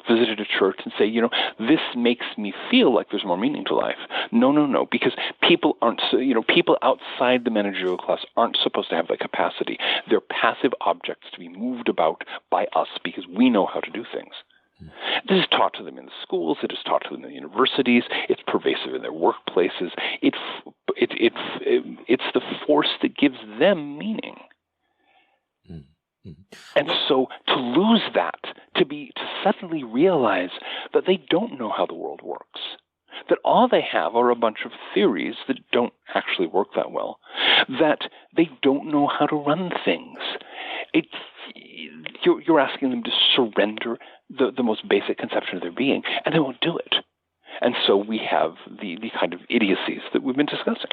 visited a church and say, this makes me feel like there's more meaning to life. No, because people people outside the managerial class aren't supposed to have that capacity. They're passive objects to be moved about by us because we know how to do things. This is taught to them in the schools. It is taught to them in the universities. It's pervasive in their workplaces. It's the force that gives them meaning. And so to lose that, to suddenly realize that they don't know how the world works, that all they have are a bunch of theories that don't actually work that well, that they don't know how to run things. You're asking them to surrender the most basic conception of their being, and they won't do it. And so we have the kind of idiocies that we've been discussing.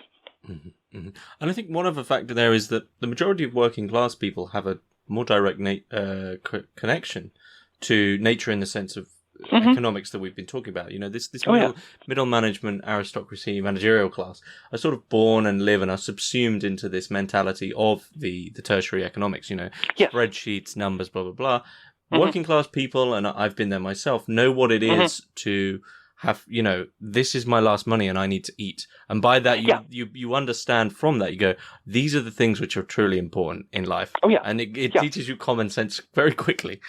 Mm-hmm. Mm-hmm. And I think one other factor there is that the majority of working class people have a more direct connection to nature in the sense of economics that we've been talking about. This middle management, aristocracy, managerial class are sort of born and live and are subsumed into this mentality of the tertiary economics, spreadsheets, numbers, blah, blah, blah. Mm-hmm. Working class people, and I've been there myself, know what it is to have, this is my last money and I need to eat. And by that, you understand from that, you go, these are the things which are truly important in life. Oh, yeah. And it teaches you common sense very quickly.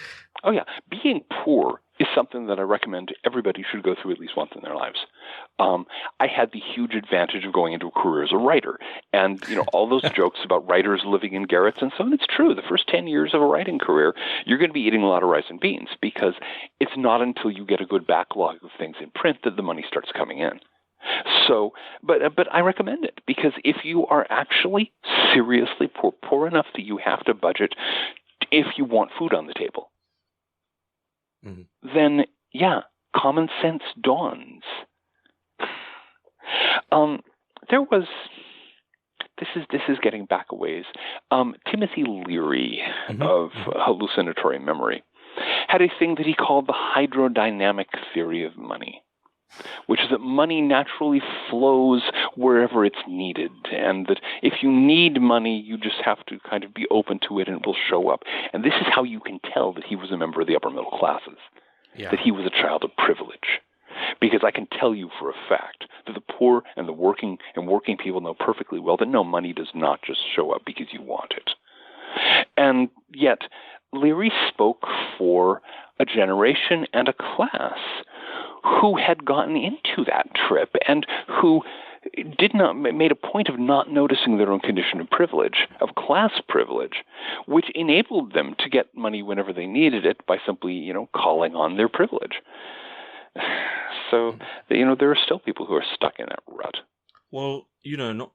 Oh, yeah. Being poor is something that I recommend everybody should go through at least once in their lives. I had the huge advantage of going into a career as a writer. And, all those jokes about writers living in garrets and so on, it's true. The first 10 years of a writing career, you're going to be eating a lot of rice and beans because it's not until you get a good backlog of things in print that the money starts coming in. So, but I recommend it because if you are actually seriously poor enough that you have to budget if you want food on the table, then, common sense dawns. There was, this is getting back a ways, Timothy Leary of hallucinatory memory had a thing that he called the hydrodynamic theory of money, which is that money naturally flows wherever it's needed, and that if you need money, you just have to kind of be open to it and it will show up. And this is how you can tell that he was a member of the upper middle classes, that he was a child of privilege. Because I can tell you for a fact that the poor and the working people know perfectly well that no, money does not just show up because you want it. And yet, Leary spoke for a generation and a class who had gotten into that trip and who made a point of not noticing their own condition of privilege, of class privilege, which enabled them to get money whenever they needed it by simply, calling on their privilege. So, there are still people who are stuck in that rut. Well, not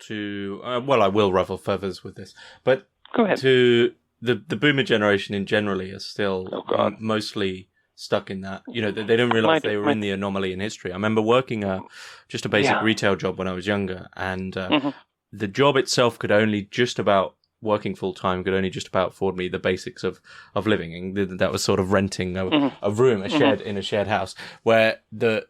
to... I will ruffle feathers with this, but go ahead. To the boomer generation in generally are still mostly stuck in that. They don't realize they were in the anomaly in history. I remember working just a basic retail job when I was younger, and the job itself could only just about, working full time, could only just about afford me the basics of living. And that was sort of renting a room, in a shared house, where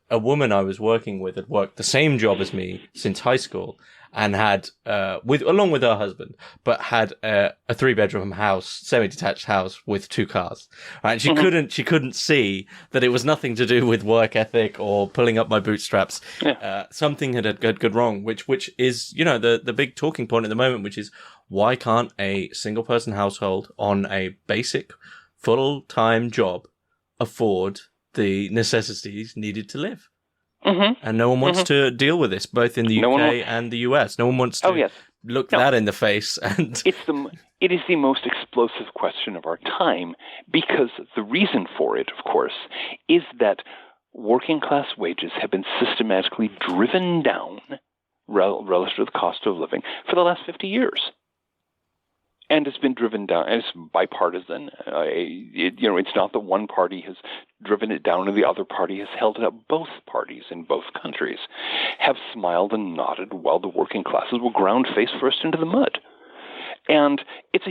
a woman I was working with had worked the same job as me since high school, and had, along with her husband, but had a 3-bedroom house, semi-detached house with 2 cars. Right? She couldn't see that it was nothing to do with work ethic or pulling up my bootstraps. Yeah. Something had gone wrong, which is, the big talking point at the moment, which is, why can't a single person household on a basic full-time job afford the necessities needed to live? And no one wants to deal with this, both in the UK and the US. No one wants to look that in the face. And it is the most explosive question of our time, because the reason for it, of course, is that working class wages have been systematically driven down relative to the cost of living for the last 50 years. And it's been driven down, and it's bipartisan. It's not that one party has driven it down and the other party has held it up. Both parties in both countries have smiled and nodded while the working classes will ground face first into the mud. And it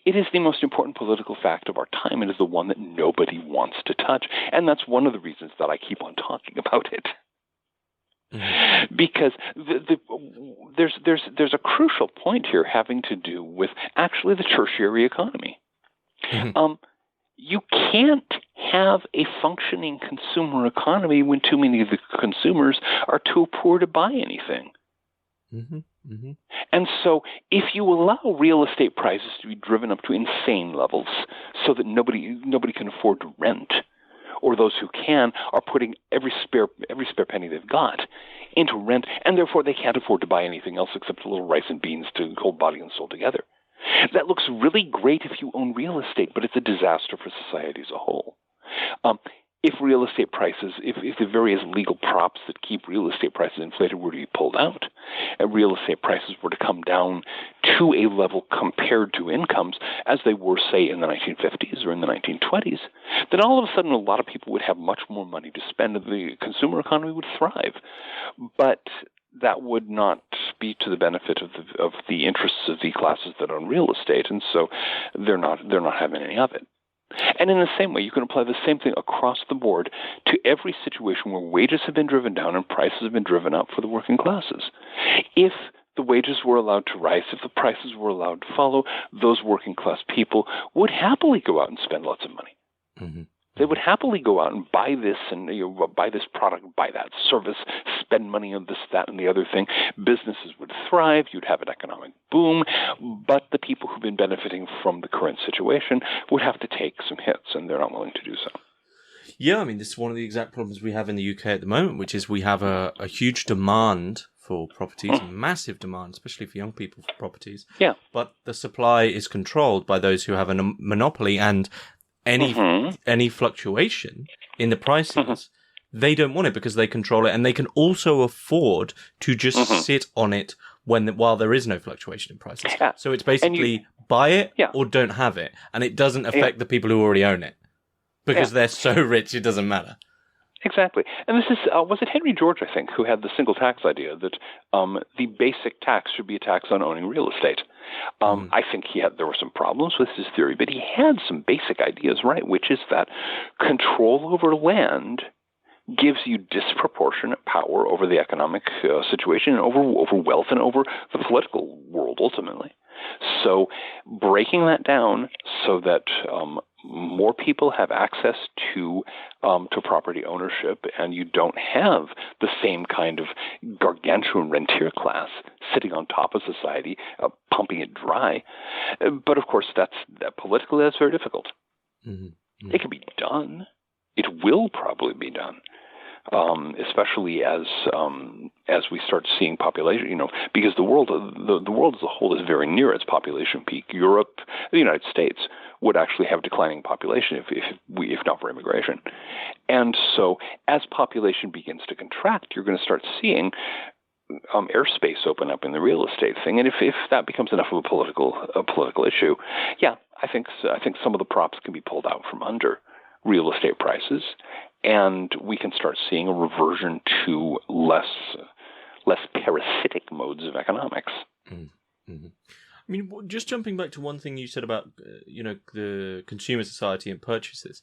is the most important political fact of our time. It is the one that nobody wants to touch, and that's one of the reasons that I keep on talking about it. Because there's a crucial point here having to do with actually the tertiary economy. You can't have a functioning consumer economy when too many of the consumers are too poor to buy anything. And so if you allow real estate prices to be driven up to insane levels so that nobody can afford to rent, or those who can are putting every spare penny they've got into rent, and therefore they can't afford to buy anything else except a little rice and beans to hold body and soul together. That looks really great if you own real estate, but it's a disaster for society as a whole. If real estate prices, if the various legal props that keep real estate prices inflated were to be pulled out, and real estate prices were to come down to a level compared to incomes as they were, say, in the 1950s or in the 1920s, then all of a sudden a lot of people would have much more money to spend and the consumer economy would thrive. But that would not be to the benefit of the interests of the classes that own real estate, and so they're not having any of it. And in the same way, you can apply the same thing across the board to every situation where wages have been driven down and prices have been driven up for the working classes. If the wages were allowed to rise, if the prices were allowed to follow, those working class people would happily go out and spend lots of money. They would happily go out and buy this and buy this product, buy that service, spend money on this, that, and the other thing. Businesses would thrive. You'd have an economic boom. But the people who've been benefiting from the current situation would have to take some hits, and they're not willing to do so. Yeah, I mean, this is one of the exact problems we have in the UK at the moment, which is we have a huge demand for properties, a massive demand, especially for young people for properties. Yeah. But the supply is controlled by those who have a monopoly, and any fluctuation in the prices, they don't want it because they control it, and they can also afford to just sit on it while there is no fluctuation in prices. Yeah. So it's basically buy it or don't have it, and it doesn't affect the people who already own it because they're so rich it doesn't matter. Exactly. And this is, was it Henry George, I think, who had the single tax idea that the basic tax should be a tax on owning real estate. I think there were some problems with his theory, but he had some basic ideas right, which is that control over land gives you disproportionate power over the economic situation and over wealth and over the political world ultimately. So breaking that down so that more people have access to property ownership, and you don't have the same kind of gargantuan rentier class sitting on top of society, pumping it dry. But of course, politically that's very difficult. It can be done. It will probably be done. especially as we start seeing population, because the world as a whole is very near its population peak. Europe, the United States would actually have declining population if not for immigration. And so as population begins to contract, you're going to start seeing airspace open up in the real estate thing. And if that becomes enough of a political issue, yeah, I think some of the props can be pulled out from under real estate prices, and we can start seeing a reversion to less parasitic modes of economics. Mm-hmm. I mean, just jumping back to one thing you said about the consumer society and purchases.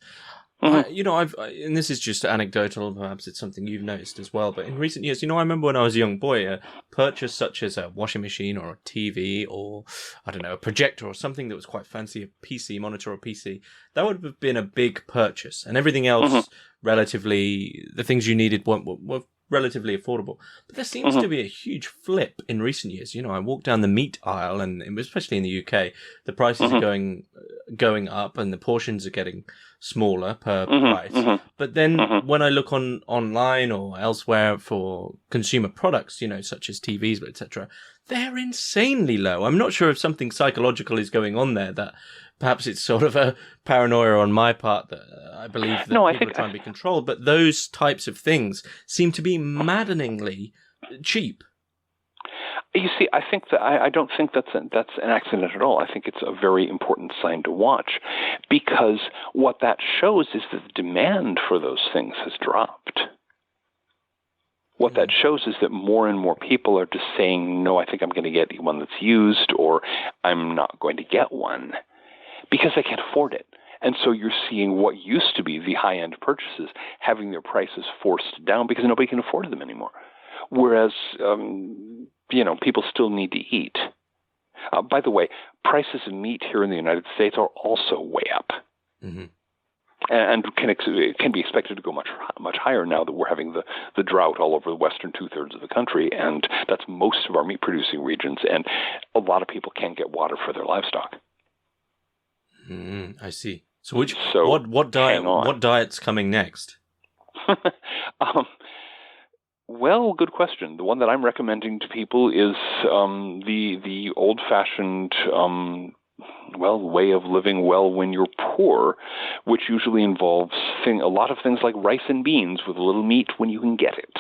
Mm-hmm. And this is just anecdotal, perhaps it's something you've noticed as well, but in recent years, I remember when I was a young boy, a purchase such as a washing machine or a TV or, I don't know, a projector or something that was quite fancy, a PC, monitor or PC, that would have been a big purchase. And everything else, relatively, the things you needed were relatively affordable. But there seems to be a huge flip in recent years. I walk down the meat aisle, and especially in the UK, the prices are going up and the portions are getting smaller per price. But then when I look online or elsewhere for consumer products, such as TVs, etc., they're insanely low. I'm not sure if something psychological is going on there, that perhaps it's sort of a paranoia on my part that I believe that people are trying to be controlled, but those types of things seem to be maddeningly cheap. You see, I don't think that's an accident at all. I think it's a very important sign to watch, because what that shows is that the demand for those things has dropped. What that shows is that more and more people are just saying, no, I think I'm going to get one that's used, or I'm not going to get one, because I can't afford it. And so you're seeing what used to be the high-end purchases having their prices forced down because nobody can afford them anymore. Whereas, people still need to eat. By the way, prices of meat here in the United States are also way up. Mm-hmm. And can be expected to go much higher now that we're having the drought all over the western two-thirds of the country, and that's most of our meat-producing regions, and a lot of people can't get water for their livestock. I see. So what diet's coming next? Well, good question. The one that I'm recommending to people is the old-fashioned way of living well when you're poor, which usually involves a lot of things like rice and beans with a little meat when you can get it.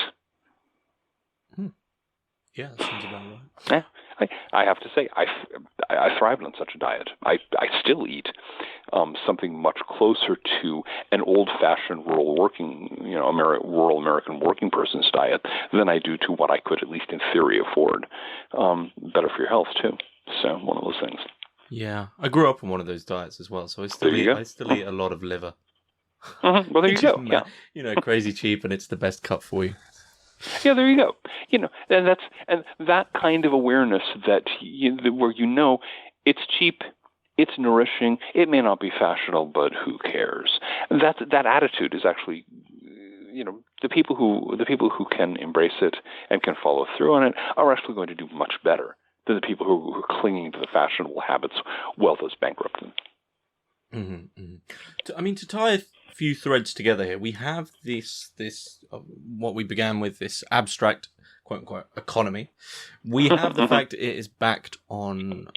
Yeah, that sounds about right. I have to say, I thrived on such a diet. I still eat something much closer to an old-fashioned rural American working person's diet than I do to what I could, at least in theory, afford. Better for your health too. So one of those things. Yeah, I grew up on one of those diets as well, so I still eat a lot of liver. Well, there you go. Yeah. Crazy cheap, and it's the best cut for you. Yeah, there you go. And that kind of awareness where it's cheap, it's nourishing, it may not be fashionable, but who cares? That attitude is actually, the people who can embrace it and can follow through on it are actually going to do much better than the people who are clinging to the fashionable habits wealth has bankrupted them. Mm-hmm. To tie a few threads together here, we have this what we began with, this abstract quote-unquote economy. We have the fact it is backed on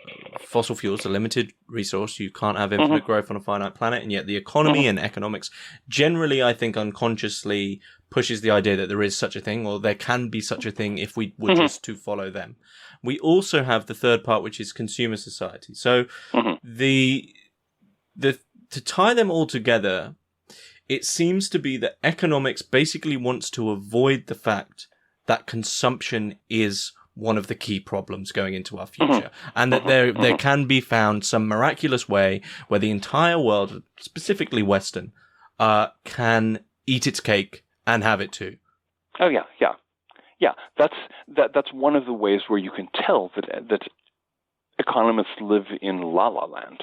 fossil fuels, a limited resource. You can't have infinite growth on a finite planet, and yet the economy and economics generally, I think, unconsciously pushes the idea that there is such a thing, or there can be such a thing if we were just to follow them. We also have the third part, which is consumer society. So to tie them all together, it seems to be that economics basically wants to avoid the fact that consumption is one of the key problems going into our future, and that there can be found some miraculous way where the entire world, specifically Western, can eat its cake and have it too. Oh yeah. That's one of the ways where you can tell that economists live in la la land.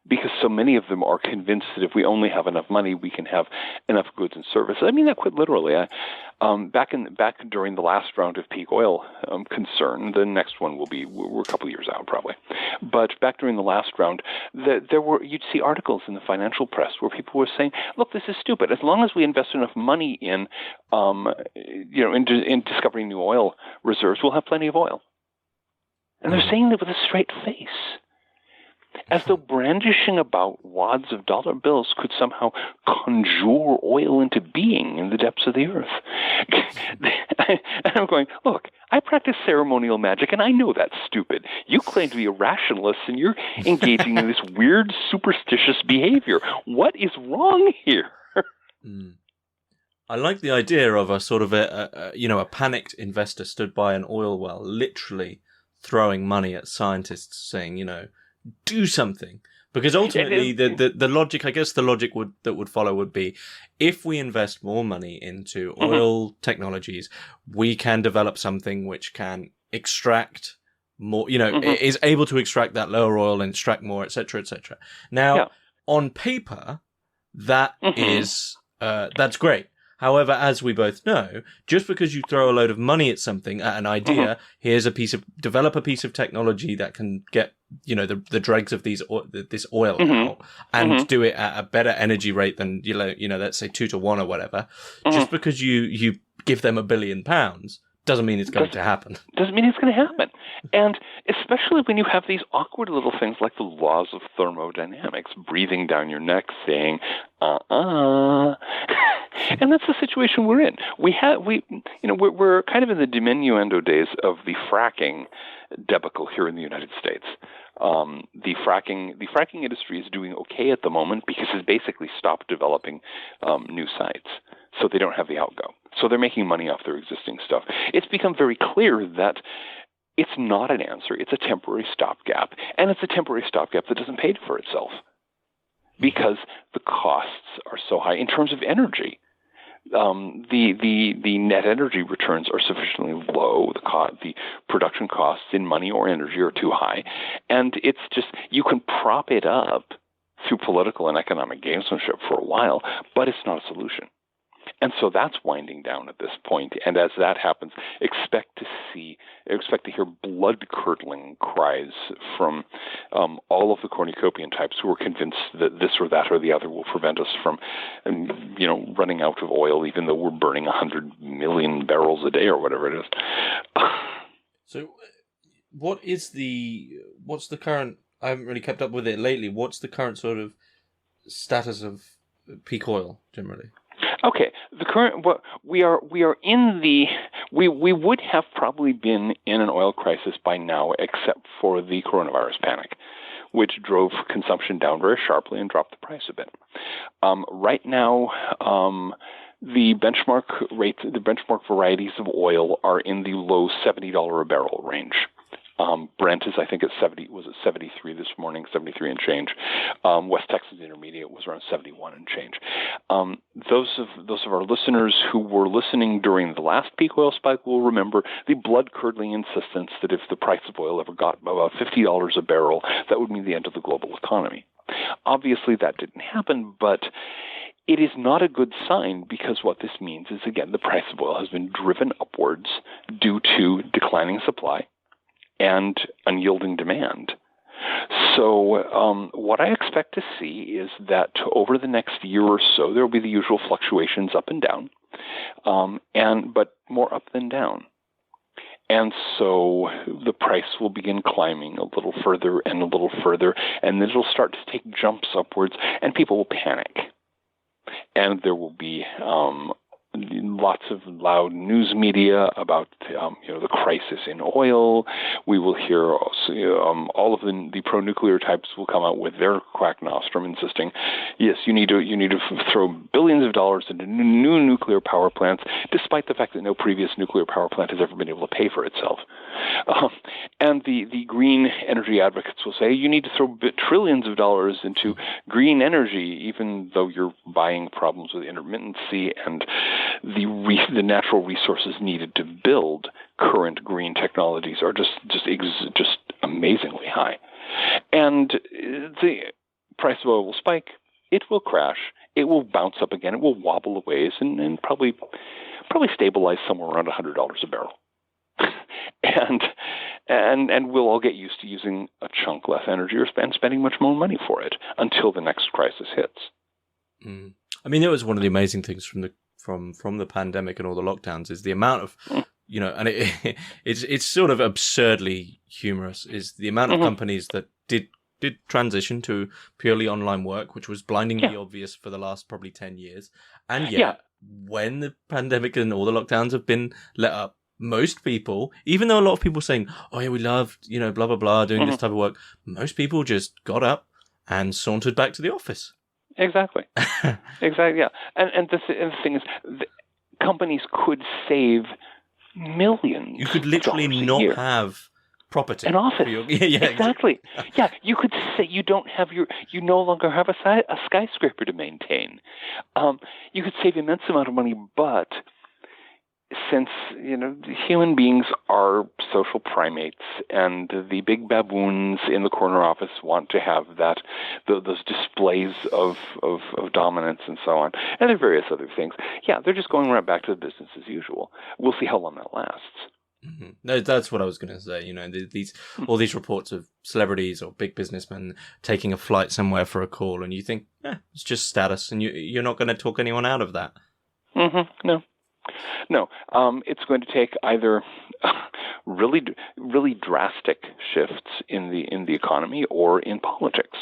because so many of them are convinced that if we only have enough money, we can have enough goods and services. I mean that quite literally. Back during the last round of peak oil concern, the next one will be, we're a couple of years out probably, but back during the last round, you'd see articles in the financial press where people were saying, look, this is stupid. As long as we invest enough money in discovering new oil reserves, we'll have plenty of oil. And they're saying that with a straight face, as though brandishing about wads of dollar bills could somehow conjure oil into being in the depths of the earth. And I'm going, look, I practice ceremonial magic, and I know that's stupid. You claim to be a rationalist, and you're engaging in this weird, superstitious behavior. What is wrong here? I like the idea of a sort of a panicked investor stood by an oil well, literally throwing money at scientists, saying, do something. Because ultimately, the logic, I guess, that would follow would be, if we invest more money into oil technologies, we can develop something which can extract more, is able to extract that lower oil and extract more, et cetera, et cetera. Now, on paper, that is, that's great. However, as we both know, just because you throw a load of money at something, at an idea, develop a piece of technology that can get, the dregs of this oil out and do it at a better energy rate than, let's say 2 to 1 or whatever. Just because you give them £1 billion doesn't mean it's going to happen. Doesn't mean it's going to happen. And especially when you have these awkward little things like the laws of thermodynamics breathing down your neck saying, And that's the situation we're in. We're kind of in the diminuendo days of the fracking debacle here in the United States. The fracking industry is doing okay at the moment because it's basically stopped developing new sites, so they don't have the outgo. So they're making money off their existing stuff. It's become very clear that it's not an answer. It's a temporary stopgap, and it's a temporary stopgap that doesn't pay for itself because the costs are so high in terms of energy. The net energy returns are sufficiently low. The production costs in money or energy are too high, and it's just, you can prop it up through political and economic gamesmanship for a while, but it's not a solution. And so that's winding down at this point. And as that happens, expect to hear blood-curdling cries from all of the cornucopian types who are convinced that this or that or the other will prevent us from, running out of oil, even though we're burning 100 million barrels a day or whatever it is. So, what's the current? I haven't really kept up with it lately. What's the current sort of status of peak oil generally? Okay, we would have probably been in an oil crisis by now, except for the coronavirus panic, which drove consumption down very sharply and dropped the price a bit. Right now, the benchmark varieties of oil are in the low $70 a barrel range. Brent is, I think, at 73 this morning, 73 and change. West Texas Intermediate was around 71 and change. Those of our listeners who were listening during the last peak oil spike will remember the blood-curdling insistence that if the price of oil ever got above $50 a barrel, that would mean the end of the global economy. Obviously, that didn't happen, but it is not a good sign, because what this means is, again, the price of oil has been driven upwards due to declining supply and unyielding demand. So what I expect to see is that over the next year or so, there will be the usual fluctuations up and down, but more up than down. And so the price will begin climbing a little further, and then it'll start to take jumps upwards, and people will panic. And there will be lots of loud news media about the crisis in oil. We will hear all of the pro-nuclear types will come out with their quack nostrum, insisting, yes, you need to throw billions of dollars into new nuclear power plants, despite the fact that no previous nuclear power plant has ever been able to pay for itself. And the green energy advocates will say you need to throw trillions of dollars into green energy, even though you're buying problems with intermittency and the natural resources needed to build current green technologies are just amazingly high. And the price of oil will spike. It will crash. It will bounce up again. It will wobble a ways and probably stabilize somewhere around $100 a barrel. and we'll all get used to using a chunk less energy or spending much more money for it until the next crisis hits. Mm. I mean, it was one of the amazing things from the pandemic and all the lockdowns is the amount of, and it's sort of absurdly humorous, is the amount of companies that did transition to purely online work, which was blindingly obvious for the last probably 10 years. And yet, when the pandemic and all the lockdowns have been let up, most people, even though a lot of people were saying, oh yeah, we loved, blah, blah, blah, doing this type of work, most people just got up and sauntered back to the office. Exactly. Exactly, yeah. And the thing is, companies could save millions. You could literally not have property. An office. Exactly. Yeah, you could say you no longer have a skyscraper to maintain. You could save immense amount of money, but since human beings are social primates, and the big baboons in the corner office want to have those displays of dominance and so on, and there are various other things. Yeah, they're just going right back to the business as usual. We'll see how long that lasts. Mm-hmm. No, that's what I was going to say. All these reports of celebrities or big businessmen taking a flight somewhere for a call, and you think, it's just status, and you're not going to talk anyone out of that. No, it's going to take either really, really drastic shifts in the economy or in politics,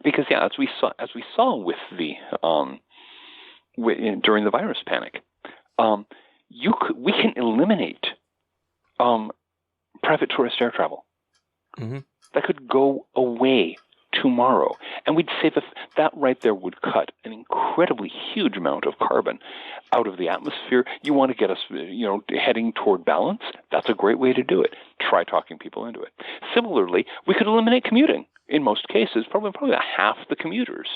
because as we saw with during the virus panic, we can eliminate private tourist air travel. Mm-hmm. That could go away tomorrow, and we'd save that right there would cut an incredibly huge amount of carbon out of the atmosphere. You want to get us, heading toward balance? That's a great way to do it. Try talking people into it. Similarly, we could eliminate commuting. In most cases, probably about half the commuters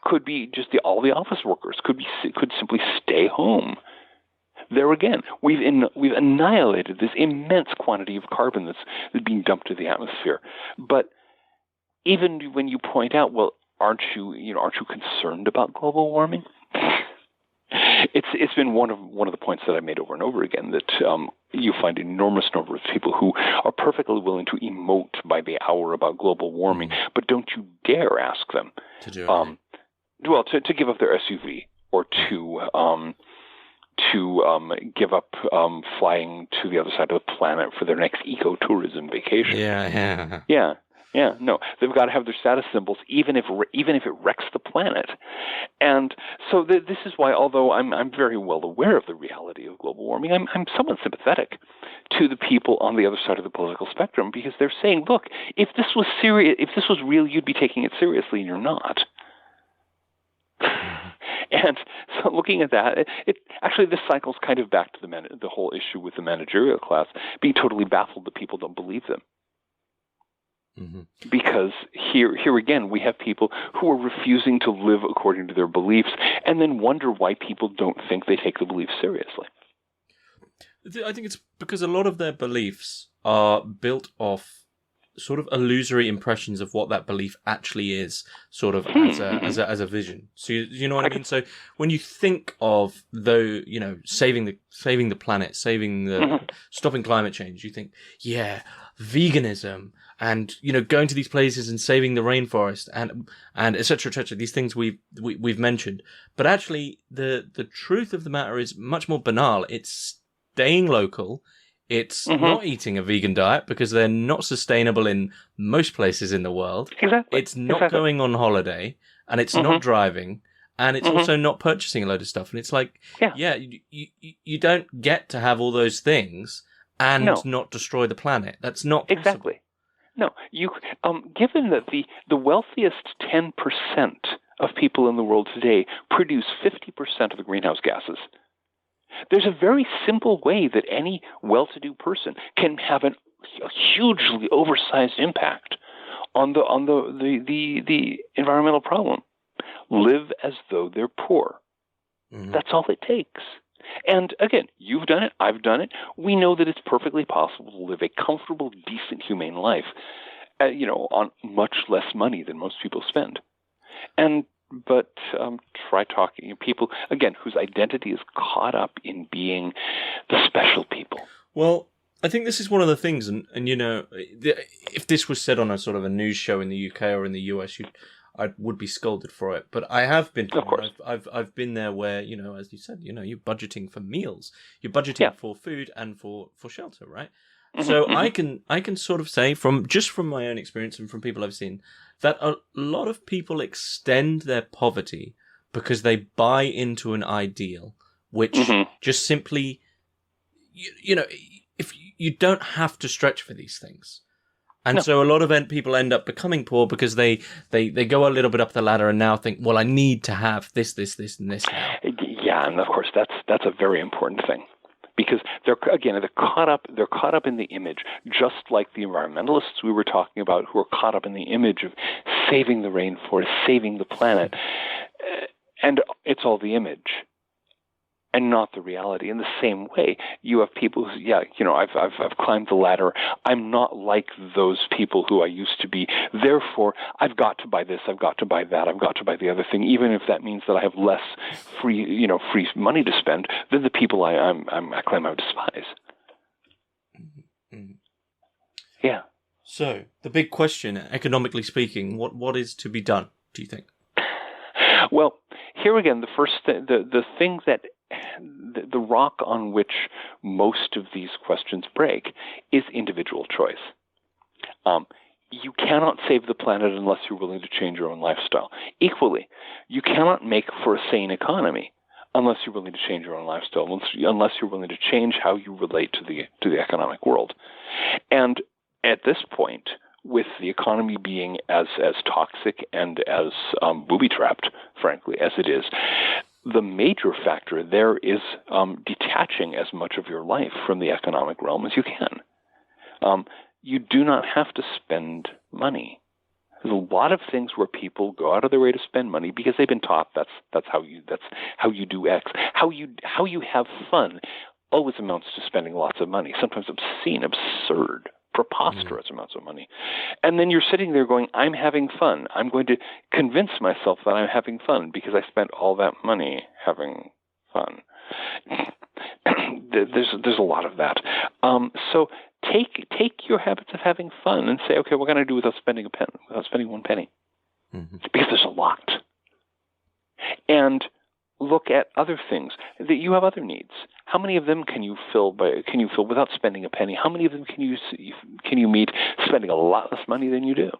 could be just all the office workers could simply stay home. There again, we've annihilated this immense quantity of carbon that's being dumped to the atmosphere. But even when you point out, well, aren't you concerned about global warming? It's been one of the points that I made over and over again, that you find an enormous number of people who are perfectly willing to emote by the hour about global warming, but don't you dare ask them to do it. To give up their SUV, or to give up flying to the other side of the planet for their next ecotourism vacation. Yeah, no, they've got to have their status symbols, even if it wrecks the planet. And so this is why, although I'm very well aware of the reality of global warming, I'm somewhat sympathetic to the people on the other side of the political spectrum, because they're saying, look, if this was serious, if this was real, you'd be taking it seriously, and you're not. And so, looking at that, this cycles kind of back to the whole issue with the managerial class being totally baffled that people don't believe them. Mm-hmm. Because here again, we have people who are refusing to live according to their beliefs, and then wonder why people don't think they take the beliefs seriously. I think it's because a lot of their beliefs are built off sort of illusory impressions of what that belief actually is, sort of as a vision. So you know what I mean? So when you think of saving the planet, stopping climate change, you think, veganism, and going to these places and saving the rainforest, and et cetera, these things we've mentioned. But actually, the truth of the matter is much more banal. It's staying local. It's not eating a vegan diet, because they're not sustainable in most places in the world. Exactly. It's not going on holiday, and it's not driving, and it's also not purchasing a load of stuff. And it's like, you don't get to have all those things and not destroy the planet. That's not possible. Exactly. No, you. Given that the wealthiest 10% of people in the world today produce 50% of the greenhouse gases, there's a very simple way that any well-to-do person can have a hugely oversized impact on the environmental problem. Live as though they're poor. Mm-hmm. That's all it takes. And again, you've done it, I've done it. We know that it's perfectly possible to live a comfortable, decent, humane life on much less money than most people spend. But try talking to people, again, whose identity is caught up in being the special people. Well, I think this is one of the things, and if this was said on a sort of a news show in the UK or in the US, I would be scolded for it. But I have been, of course, I've been there where, as you said, you're budgeting for meals, you're budgeting for food and for shelter, right? So I can sort of say from my own experience and from people I've seen that a lot of people extend their poverty because they buy into an ideal, which just simply, if you don't have to stretch for these things. And so a lot of people end up becoming poor because they go a little bit up the ladder and now think, well, I need to have this, and this now. Yeah, and of course that's a very important thing. Because they're caught up in the image, just like the environmentalists we were talking about, who are caught up in the image of saving the rainforest, saving the planet, and it's all the image, and not the reality. In the same way, you have people who, I've climbed the ladder. I'm not like those people who I used to be. Therefore, I've got to buy this. I've got to buy that. I've got to buy the other thing, even if that means that I have less free money to spend than the people I claim I despise. Mm-hmm. Yeah. So the big question, economically speaking, what is to be done? Do you think? Well, here again, the thing that the rock on which most of these questions break is individual choice. You cannot save the planet unless you're willing to change your own lifestyle. Equally, you cannot make for a sane economy unless you're willing to change your own lifestyle, unless you're willing to change how you relate to the economic world. And at this point, with the economy being as toxic and as booby-trapped, frankly, as it is, the major factor there is detaching as much of your life from the economic realm as you can. You do not have to spend money. There's a lot of things where people go out of their way to spend money because they've been taught that's how you do X. How you have fun always amounts to spending lots of money, sometimes obscene, absurd, preposterous amounts of money. And then you're sitting there going, I'm having fun. I'm going to convince myself that I'm having fun because I spent all that money having fun. There's a lot of that. So take your habits of having fun and say, okay, what can I do without spending one penny? Mm-hmm. Because there's a lot. And look at other things that you have other needs. How many of them can you fill without spending a penny? How many of them can you meet spending a lot less money than you do?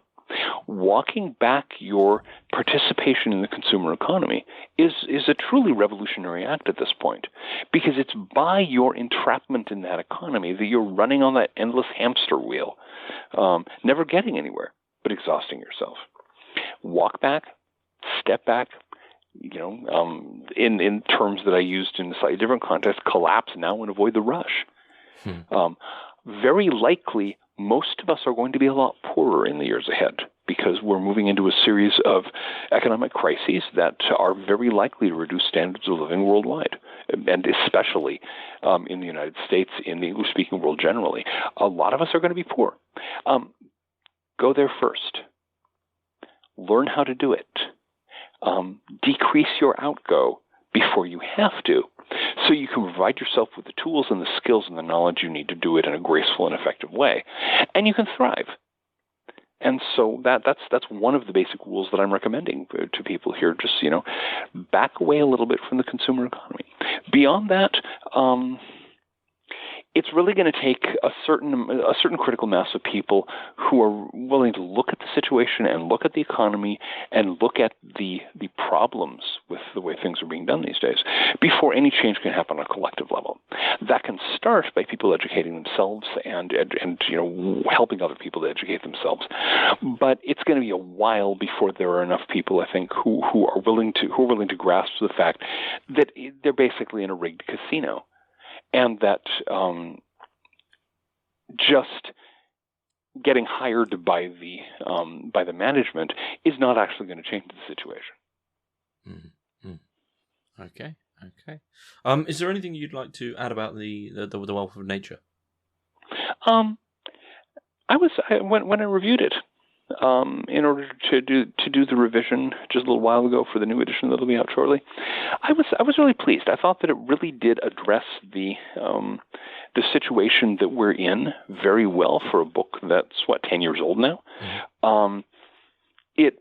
Walking back your participation in the consumer economy is a truly revolutionary act at this point, because it's by your entrapment in that economy that you're running on that endless hamster wheel, never getting anywhere, but exhausting yourself. Walk back, step back, in terms that I used in a slightly different context, collapse now and avoid the rush. Very likely, most of us are going to be a lot poorer in the years ahead because we're moving into a series of economic crises that are very likely to reduce standards of living worldwide, and especially in the United States, in the English-speaking world generally. A lot of us are going to be poor. Go there first. Learn how to do it. Decrease your outgo before you have to, so you can provide yourself with the tools and the skills and the knowledge you need to do it in a graceful and effective way, and you can thrive. And so that's one of the basic rules that I'm recommending to people here. Just back away a little bit from the consumer economy. Beyond that, it's really going to take a certain critical mass of people who are willing to look at the situation and look at the economy and look at the problems with the way things are being done these days before any change can happen on a collective level. That can start by people educating themselves and helping other people to educate themselves. But it's going to be a while before there are enough people, I think, who are willing to grasp the fact that they're basically in a rigged casino. And that just getting hired by the management is not actually going to change the situation. Mm-hmm. Okay. Is there anything you'd like to add about the wealth of nature? When I reviewed it, in order to do the revision just a little while ago for the new edition that'll be out shortly, I was really pleased. I thought that it really did address the situation that we're in very well for a book that's 10 years old now. Mm-hmm. It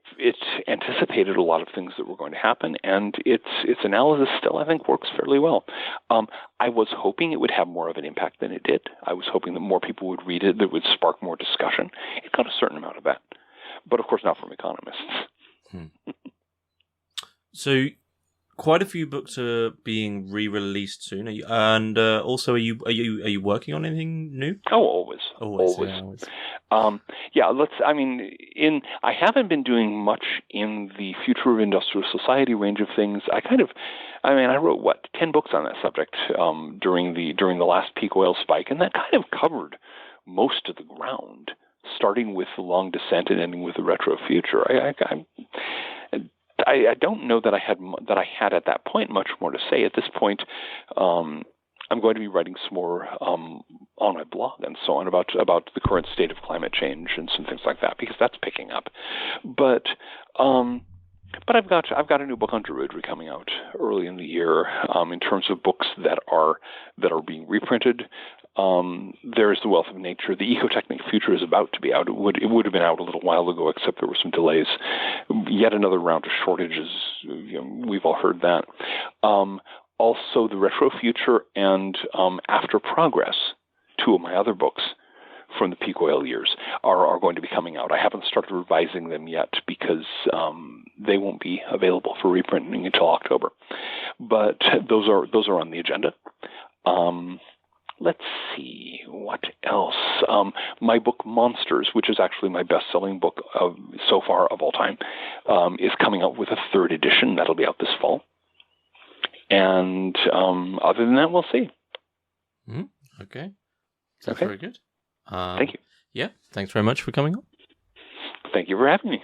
anticipated a lot of things that were going to happen, and its analysis still, I think, works fairly well. I was hoping it would have more of an impact than it did. I was hoping that more people would read it, that would spark more discussion. It got a certain amount of that, but of course not from economists. So, quite a few books are being re-released soon. Also, are you working on anything new? Oh, always. I haven't been doing much in the Future of Industrial Society range of things. I wrote 10 books on that subject during the last peak oil spike, and that kind of covered most of the ground, starting with the long descent and ending with the retro future. I don't know that I had at that point much more to say. At this point, I'm going to be writing some more on my blog and so on about the current state of climate change and some things like that, because that's picking up. But I've got a new book on Druidry coming out early in the year. In terms of books that are being reprinted, there's The Wealth of Nature. The Ecotechnic Future is about to be out. It would have been out a little while ago, except there were some delays. Yet another round of shortages. We've all heard that. Also, The Retro Future and After Progress, two of my other books from the peak oil years, are going to be coming out. I haven't started revising them yet because they won't be available for reprinting until October. But those are on the agenda. Let's see, what else? My book Monsters, which is actually my best-selling book so far of all time, is coming out with a third edition. That'll be out this fall. And other than that, we'll see. Okay. That's very good. Thank you. Yeah, thanks very much for coming on. Thank you for having me.